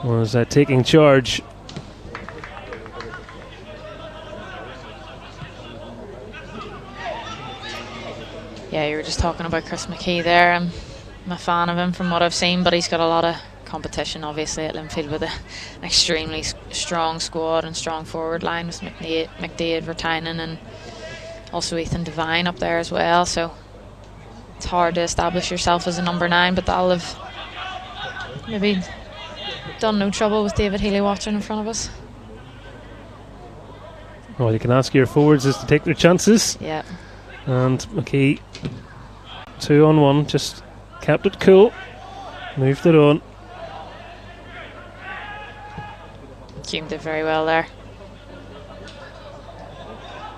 was taking charge. Yeah, you were just talking about Chris McKee there. I'm a fan of him from what I've seen, but he's got a lot of competition obviously at Linfield with an extremely strong squad and strong forward line with McDaid, Vertynen, and also Ethan Devine up there as well. So it's hard to establish yourself as a number 9, but that'll have maybe done no trouble with David Healy watching in front of us. Well, you can ask your forwards is to take their chances. Yeah. And McKee, 2-on-1, just kept it cool, moved it on. Hume did very well there.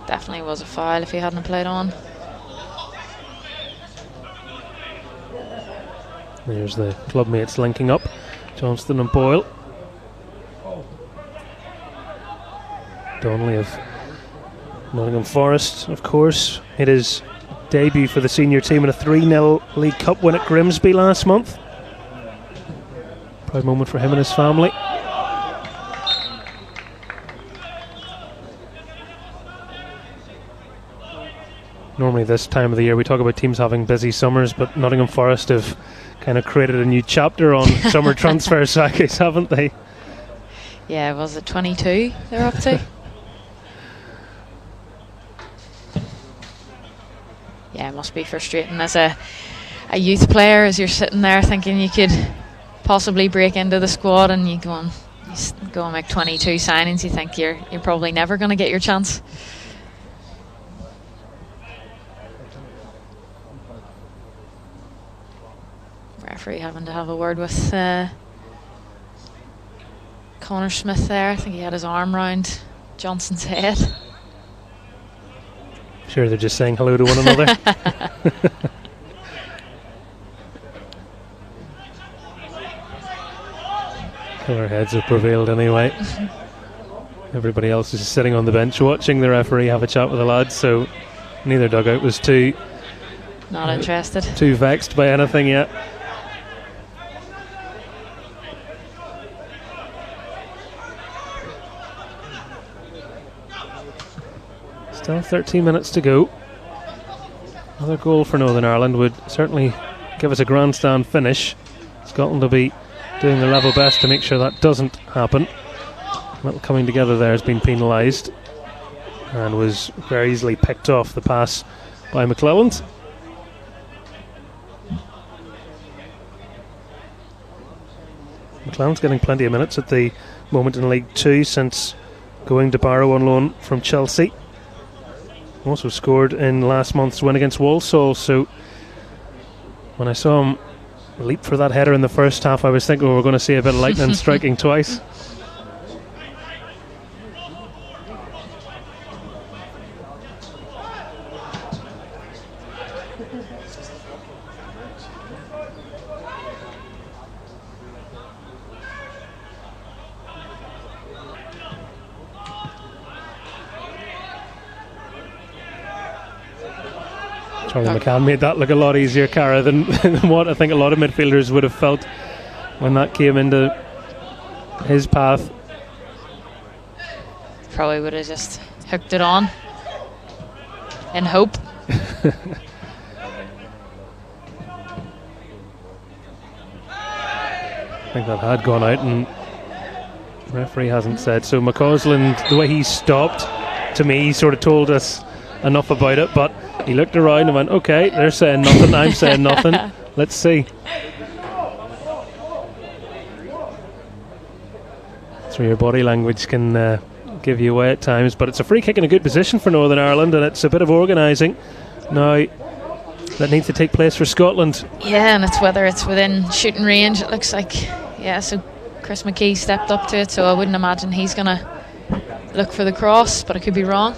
Definitely was a foul if he hadn't played on. There's the club mates linking up, Johnston and Boyle. Donnelly of Nottingham Forest, of course, hit his debut for the senior team in a 3-0 League Cup win at Grimsby last month. Proud moment for him and his family. Normally this time of the year we talk about teams having busy summers, but Nottingham Forest have kind of created a new chapter on summer transfer cycles, haven't they? Yeah, was it 22 they're up to? Yeah, it must be frustrating as a youth player, as you're sitting there thinking you could possibly break into the squad, and you go and make 22 signings. You think you're probably never going to get your chance. Referee having to have a word with Connor Smith there. I think he had his arm round Johnson's head. Sure, they're just saying hello to one another. Colour heads have prevailed anyway. Everybody else is sitting on the bench watching the referee have a chat with the lads, so neither dugout was too interested, too vexed by anything yet. Still 13 minutes to go. Another goal for Northern Ireland would certainly give us a grandstand finish. Scotland will be doing their level best to make sure that doesn't happen. A little coming together there has been penalised and was very easily picked off the pass by McClelland. McClelland's getting plenty of minutes at the moment in League 2 since going to Barrow on loan from Chelsea. Also scored in last month's win against Walsall, so when I saw him leap for that header in the first half, I was thinking we're going to see a bit of lightning striking twice. Charlie McCann made that look a lot easier, Caragh, than what I think a lot of midfielders would have felt when that came into his path. Probably would have just hooked it on in hope. I think that had gone out, and the referee hasn't said so. McCausland, the way he stopped, to me, he sort of told us enough about it, but he looked around and went, okay, they're saying nothing, I'm saying nothing, let's see. So your body language can give you away at times, but it's a free kick in a good position for Northern Ireland, and it's a bit of organising now that needs to take place for Scotland. Yeah, and it's whether it's within shooting range, it looks like. Yeah, so Chris McKee stepped up to it, so I wouldn't imagine he's going to look for the cross, but I could be wrong.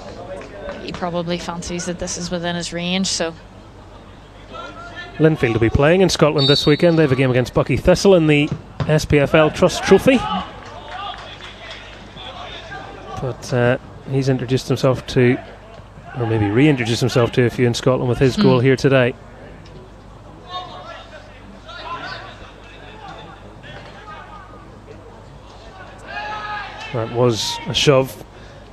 He probably fancies that this is within his range, so Linfield will be playing in Scotland this weekend. They have a game against Bucky Thistle in the SPFL Trust Trophy. But he's introduced himself to, or maybe reintroduced himself to a few in Scotland with his goal here today. That was a shove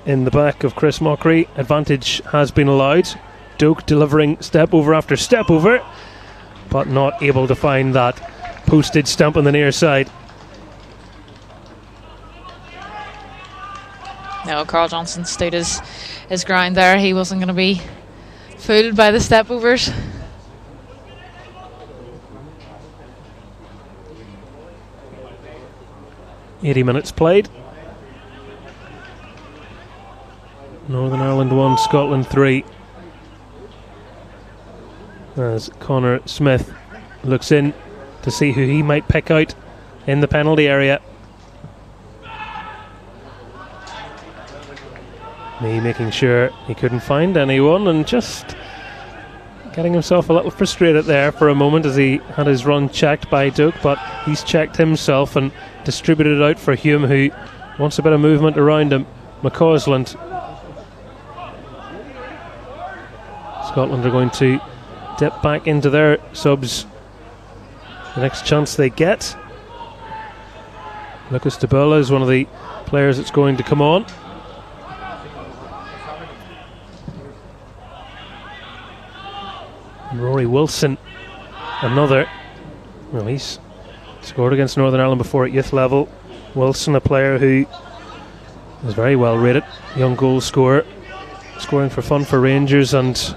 in the back of Chris Mockery. Advantage has been allowed. Doak delivering step over after step over, but not able to find that postage stamp on the near side. No, Carl Johnson stood his ground there. He wasn't going to be fooled by the step overs. "80 minutes played. Northern Ireland 1, Scotland 3. As Connor Smith looks in to see who he might pick out in the penalty area. Me making sure he couldn't find anyone and just getting himself a little frustrated there for a moment as he had his run checked by Doak, but he's checked himself and distributed it out for Hume, who wants a bit of movement around him. McCausland. Scotland are going to dip back into their subs the next chance they get. Lucas Tabula is one of the players that's going to come on. And Rory Wilson, another. Well, he's scored against Northern Ireland before at youth level. Wilson, a player who is very well rated, young goal scorer, scoring for fun for Rangers, and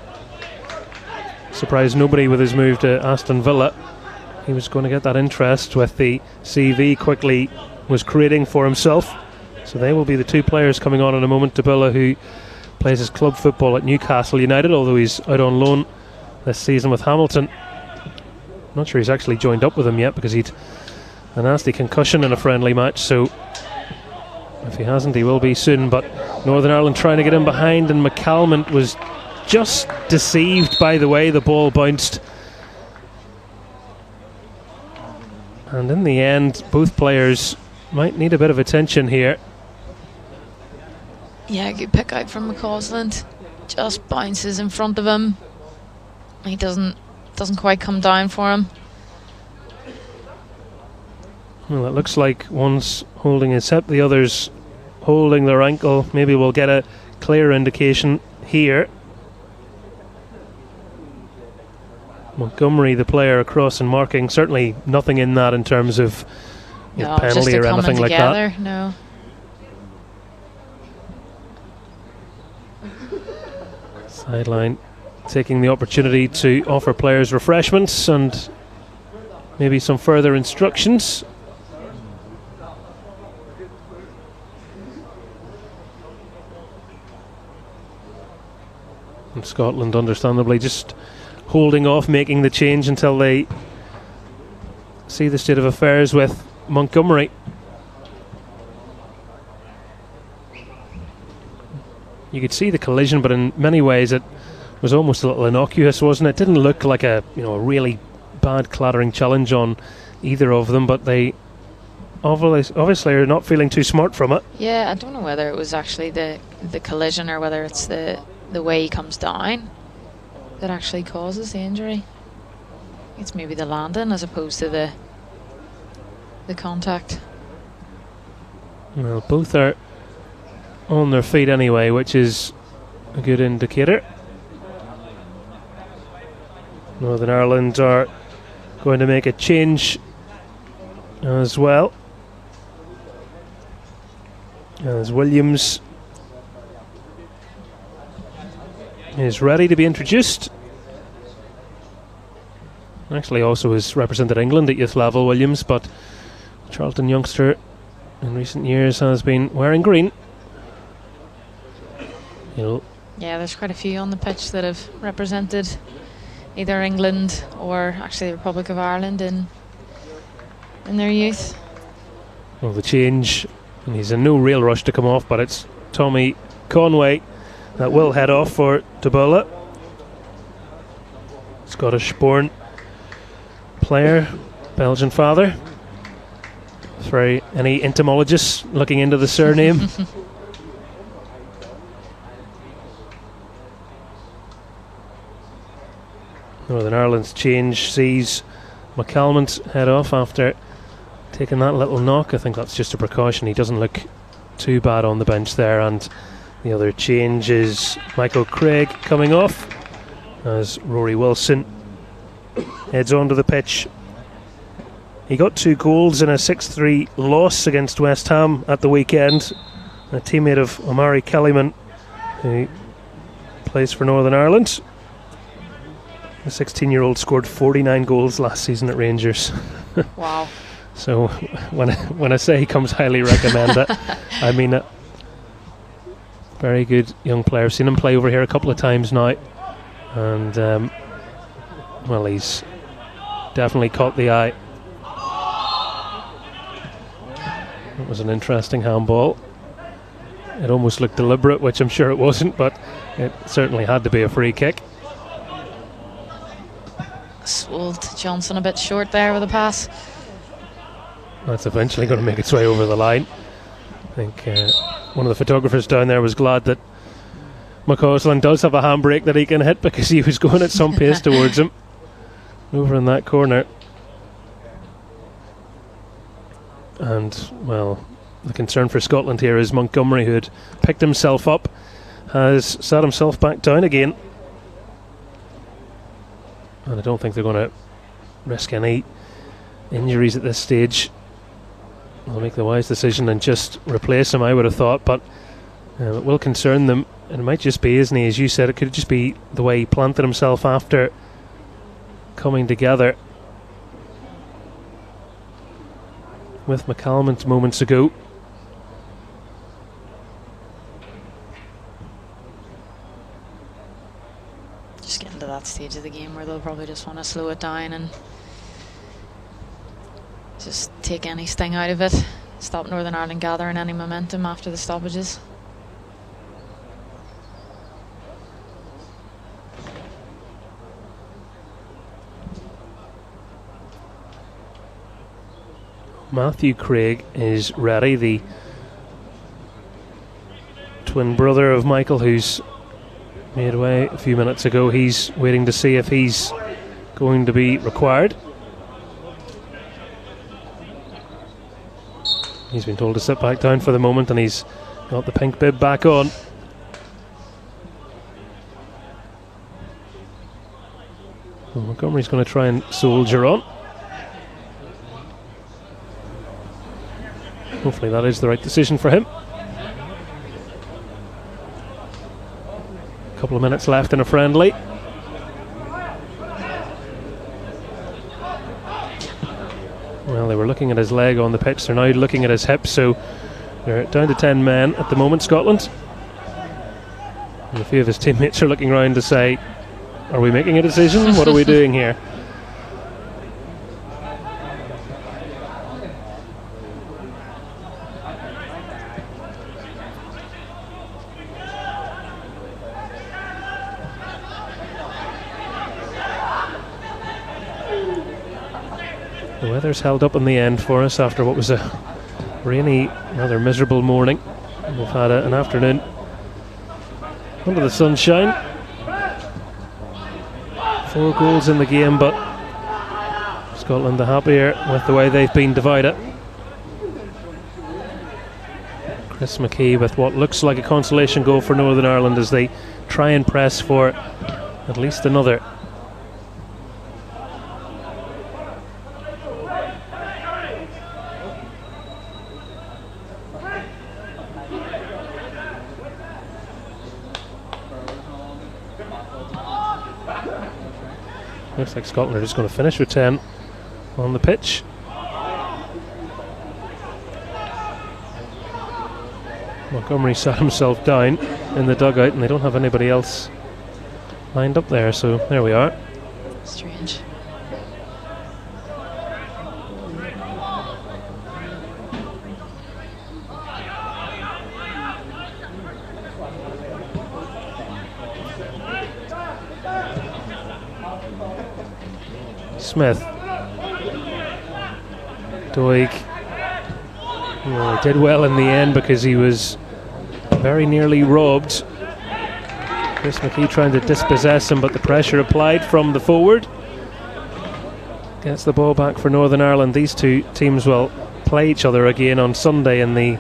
surprised nobody with his move to Aston Villa. He was going to get that interest with the CV quickly was creating for himself. So they will be the two players coming on in a moment. Tabula, who plays his club football at Newcastle United, although he's out on loan this season with Hamilton. Not sure he's actually joined up with him yet, because he'd a nasty concussion in a friendly match, so if he hasn't, he will be soon. But Northern Ireland trying to get in behind, and McCalmont was just deceived by the way the ball bounced. And in the end, both players might need a bit of attention here. Yeah, good pick out from McCausland. Just bounces in front of him. He doesn't quite come down for him. Well, it looks like one's holding his hip, the other's holding their ankle. Maybe we'll get a clear indication here. Montgomery, the player across and marking, certainly nothing in that in terms of penalty or anything like that. No. Sideline taking the opportunity to offer players refreshments and maybe some further instructions. And Scotland, understandably, just holding off making the change until they see the state of affairs with Montgomery. You could see the collision, but in many ways it was almost a little innocuous, wasn't it? Didn't look like a really bad clattering challenge on either of them, but they obviously are not feeling too smart from it. Yeah, I don't know whether it was actually the collision or whether it's the way he comes down that actually causes the injury. It's maybe the landing as opposed to the contact. Well, both are on their feet anyway, which is a good indicator. Northern Ireland are going to make a change as well, as Williams is ready to be introduced. Actually also has represented England at youth level, Williams, but Charlton youngster in recent years has been wearing green. Yeah, there's quite a few on the pitch that have represented either England or actually the Republic of Ireland in their youth. Well, the change, and he's in no real rush to come off, but it's Tommy Conway that will head off for Tabula. Scottish born player, Belgian father. For any entomologists looking into the surname. Northern Ireland's change sees McCalmont head off after taking that little knock. I think that's just a precaution. He doesn't look too bad on the bench there. And the other change is Michael Clarke coming off as Rory Wilson heads onto the pitch. He got 2 goals in a 6-3 loss against West Ham at the weekend. A teammate of Omari Kellyman, who plays for Northern Ireland. The 16-year-old scored 49 goals last season at Rangers. Wow. So when I say he comes highly recommended, I mean it. Very good young player. I've seen him play over here a couple of times now. And, well, he's definitely caught the eye. It was an interesting handball. It almost looked deliberate, which I'm sure it wasn't, but it certainly had to be a free kick. Swolled Johnson a bit short there with a pass. That's eventually going to make its way over the line. I think one of the photographers down there was glad that McCausland does have a handbrake that he can hit, because he was going at some pace towards him over in that corner. And, well, the concern for Scotland here is Montgomery, who had picked himself up, has sat himself back down again. And I don't think they're going to risk any injuries at this stage. They'll make the wise decision and just replace him, I would have thought, but it will concern them. And it might just be, isn't he, as you said, it could just be the way he planted himself after coming together with McCalmont moments ago. Just getting to that stage of the game where they'll probably just want to slow it down and just take any sting out of it. Stop Northern Ireland gathering any momentum after the stoppages. Matthew Craig is ready, the twin brother of Michael, who's made away a few minutes ago. He's waiting to see if he's going to be required. He's been told to sit back down for the moment, and he's got the pink bib back on. Well, Montgomery's going to try and soldier on. Hopefully that is the right decision for him. A couple of minutes left in a friendly. Well, they were looking at his leg on the pitch. They're now looking at his hip, so they're down to 10 men at the moment, Scotland. And a few of his teammates are looking around to say, are we making a decision? What are we doing here? The weather's held up in the end for us after what was a rainy, rather miserable morning. We've had an afternoon under the sunshine. 4 goals in the game, but Scotland the happier with the way they've been divided. Chris McKee with what looks like a consolation goal for Northern Ireland as they try and press for at least another. Looks like Scotland are just going to finish with 10 on the pitch. Montgomery sat himself down in the dugout and they don't have anybody else lined up there, so there we are. Strange. Smith Doig, well, he did well in the end because he was very nearly robbed. Chris McKee trying to dispossess him, but the pressure applied from the forward. Gets the ball back for Northern Ireland. These two teams will play each other again on Sunday in the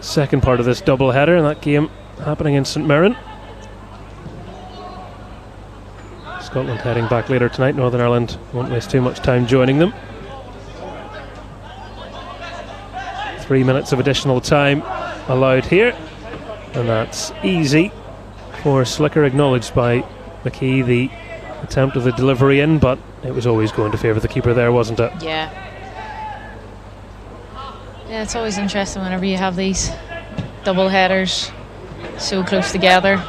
second part of this double header, and that game happening in St Mirren. Scotland heading back later tonight. Northern Ireland won't waste too much time joining them. 3 minutes of additional time allowed here, and that's easy for Slicker, acknowledged by McKee, the attempt of the delivery in, but it was always going to favour the keeper there, wasn't it? Yeah, it's always interesting whenever you have these double headers so close together.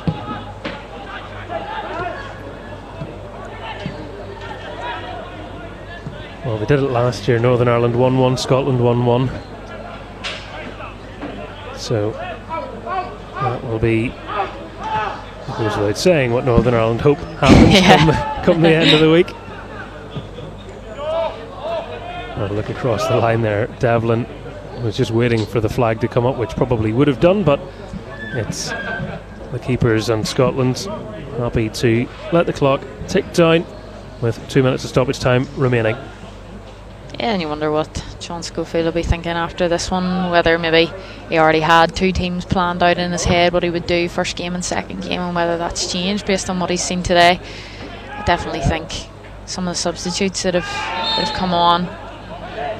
Well, they did it last year. Northern Ireland 1-1, Scotland 1-1. So that will be, it goes without saying, what Northern Ireland hope happens come the end of the week. Have a look across the line there. Devlin was just waiting for the flag to come up, which probably would have done, but it's the keepers and Scotland happy to let the clock tick down with 2 minutes of stoppage time remaining. Yeah, and you wonder what John Schofield will be thinking after this one, whether maybe he already had two teams planned out in his head, what he would do first game and second game, and whether that's changed based on what he's seen today. I definitely think some of the substitutes that have come on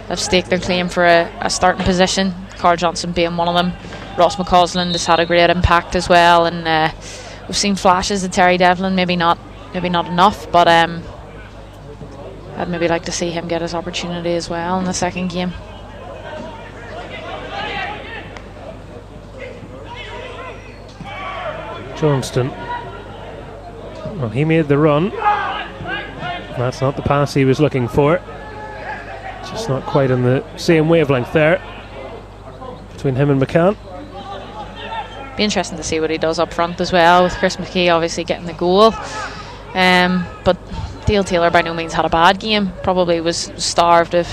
have staked their claim for a starting position, Carl Johnson being one of them. Ross McCausland has had a great impact as well, and we've seen flashes of Terry Devlin, maybe not enough, but I'd maybe like to see him get his opportunity as well in the second game. Johnston, well, he made the run. That's not the pass he was looking for. Just not quite in the same wavelength there between him and McCann. Be interesting to see what he does up front as well, with Chris McKee obviously getting the goal. But Dale Taylor by no means had a bad game. Probably was starved of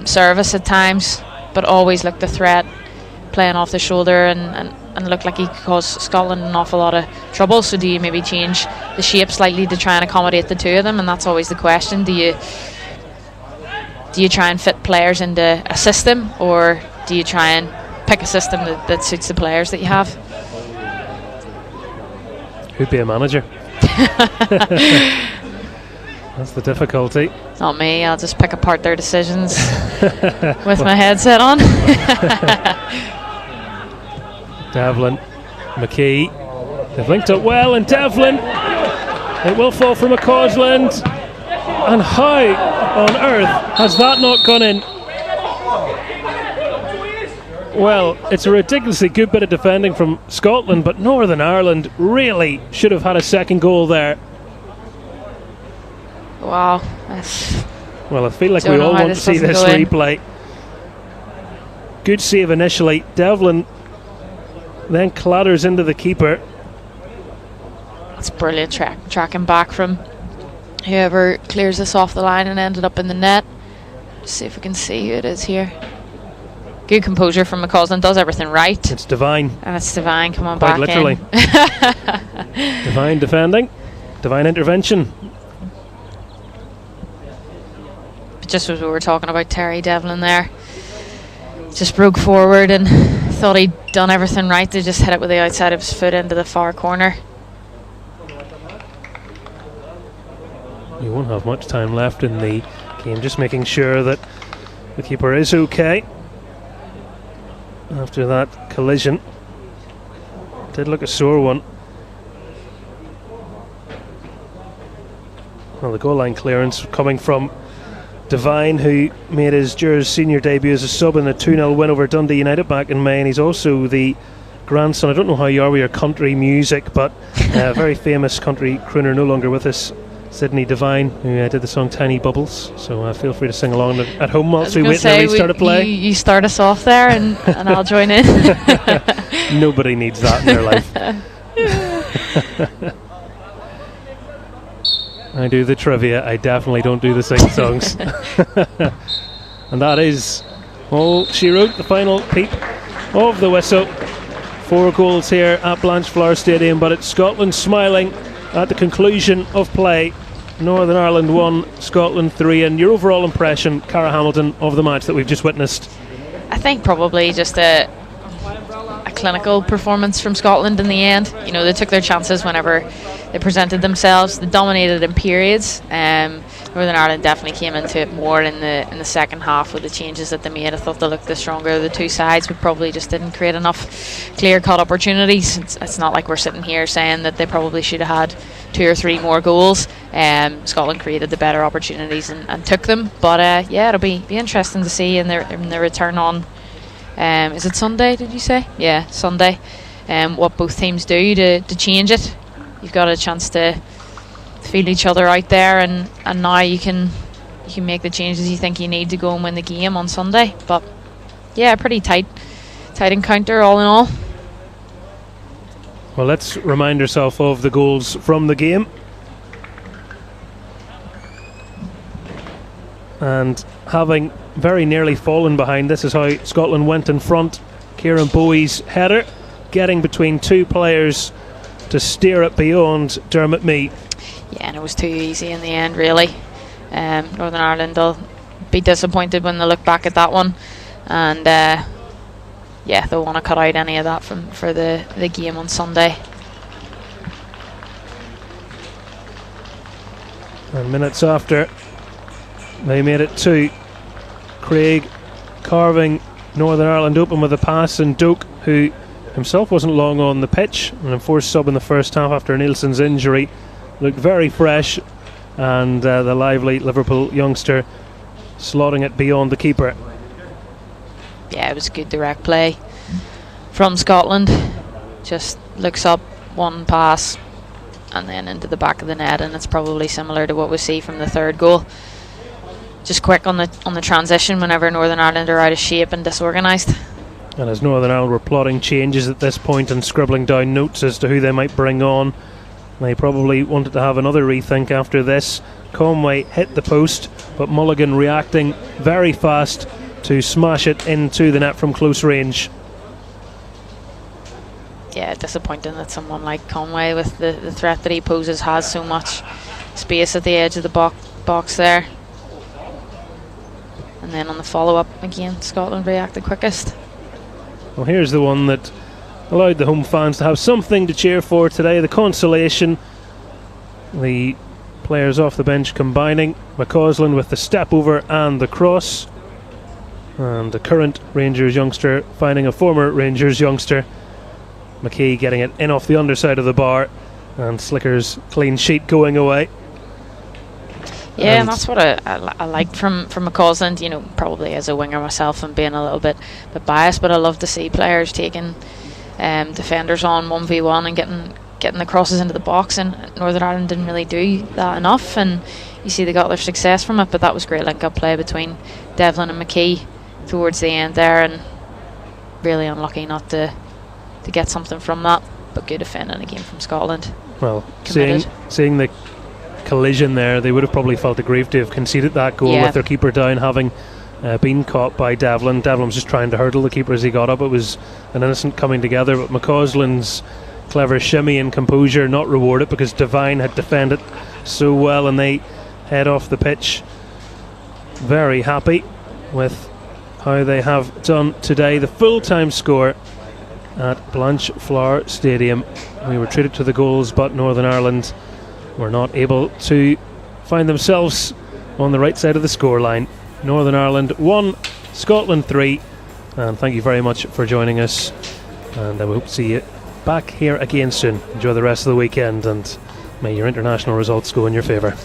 service at times, but always looked a threat, playing off the shoulder, and looked like he could cause Scotland an awful lot of trouble. So do you maybe change the shape slightly to try and accommodate the two of them? And that's always the question. Do you try and fit players into a system, or do you try and pick a system that suits the players that you have? Who'd be a manager? That's the difficulty. Not me, I'll just pick apart their decisions with my headset on. Devlin, McKee, they've linked up well, and Devlin, it will fall from McCausland, and how on earth has that not gone in? Well, it's a ridiculously good bit of defending from Scotland, but Northern Ireland really should have had a second goal there. Wow. Well, I feel like we all want to see this replay. Good save initially. Devlin then clatters into the keeper. That's brilliant tracking back from whoever clears this off the line and ended up in the net. Just see if we can see who it is here. Good composure from McCausland, does everything right. It's Divine. And it's Divine, come on, quite back literally. Divine defending, Divine intervention. But just as we were talking about Terry Devlin there, just broke forward and thought he'd done everything right. They just hit it with the outside of his foot into the far corner. You won't have much time left in the game, just making sure that the keeper is okay after that collision. Did look a sore one. Well, the goal line clearance coming from Divine, who made his Jurors senior debut as a sub in the 2-0 win over Dundee United back in May, and he's also the grandson, I don't know how you are with your country music, but a very famous country crooner, no longer with us, Sydney Devine, who did the song Tiny Bubbles. So feel free to sing along at home whilst we wait till we start to play. You start us off there and I'll join in. Nobody needs that in their life. I do the trivia, I definitely don't do the sing songs. And that is all she wrote, the final peep of the whistle. 4 goals here at Blanchflower Stadium, but it's Scotland smiling at the conclusion of play. Northern Ireland 1, Scotland 3. And your overall impression, Caragh Hamilton, of the match that we've just witnessed? I think probably just a clinical performance from Scotland in the end. You know, they took their chances whenever they presented themselves. They dominated in periods. Northern Ireland definitely came into it more in the second half with the changes that they made. I thought they looked the stronger of the two sides, but probably just didn't create enough clear-cut opportunities. It's not like we're sitting here saying that they probably should have had 2 or 3 more goals. Scotland created the better opportunities and took them. But yeah, it'll be interesting to see in their return on. Is it Sunday? Did you say? Yeah, Sunday. What both teams do to change it. You've got a chance to feel each other out there, and now you can make the changes you think you need to go and win the game on Sunday. But yeah, pretty tight encounter all in all. Well, let's remind ourselves of the goals from the game. And having very nearly fallen behind, this is how Scotland went in front. Kieran Bowie's header getting between 2 players to steer it beyond Dermot Mee. Yeah, and it was too easy in the end, really. Northern Ireland will be disappointed when they look back at that one, and yeah, they'll want to cut out any of that for the game on Sunday. And minutes after, they made it 2. Craig carving Northern Ireland open with a pass, and Doak, who himself wasn't long on the pitch and enforced sub in the first half after Nielsen's injury, looked very fresh, and the lively Liverpool youngster slotting it beyond the keeper. Yeah, it was good direct play from Scotland. Just looks up, one pass, and then into the back of the net, and it's probably similar to what we see from the third goal. Just quick on the transition whenever Northern Ireland are out of shape and disorganised. And as Northern Ireland were plotting changes at this point and scribbling down notes as to who they might bring on, they probably wanted to have another rethink after this. Conway hit the post, but Mulligan reacting very fast to smash it into the net from close range. Yeah, disappointing that someone like Conway, with the threat that he poses, has so much space at the edge of the box there. And then on the follow-up, again, Scotland reacted quickest. Well, here's the one that allowed the home fans to have something to cheer for today, the consolation. The players off the bench combining, McCausland with the step over and the cross, and the current Rangers youngster finding a former Rangers youngster. McKee getting it in off the underside of the bar, and Slicker's clean sheet going away. Yeah, and that's what I liked from McCausland. You know, probably as a winger myself and being a little bit biased, but I love to see players taking defenders on 1v1 and getting the crosses into the box, and Northern Ireland didn't really do that enough, and you see they got their success from it. But that was great link-up play between Devlin and McKee towards the end there, and really unlucky not to get something from that, but good defending again from Scotland. Well, seeing the collision there, they would have probably felt aggrieved to have conceded that goal with their keeper down, having been caught by Devlin. Devlin was just trying to hurdle the keeper as he got up. It was an innocent coming together, but McCausland's clever shimmy and composure not rewarded, because Devine had defended so well, and they head off the pitch very happy with how they have done today. The full-time score at Blanchflower Stadium, we were treated to the goals, but Northern Ireland were not able to find themselves on the right side of the scoreline. Northern Ireland 1, Scotland 3, and thank you very much for joining us, and I hope to see you back here again soon. Enjoy the rest of the weekend, and may your international results go in your favour.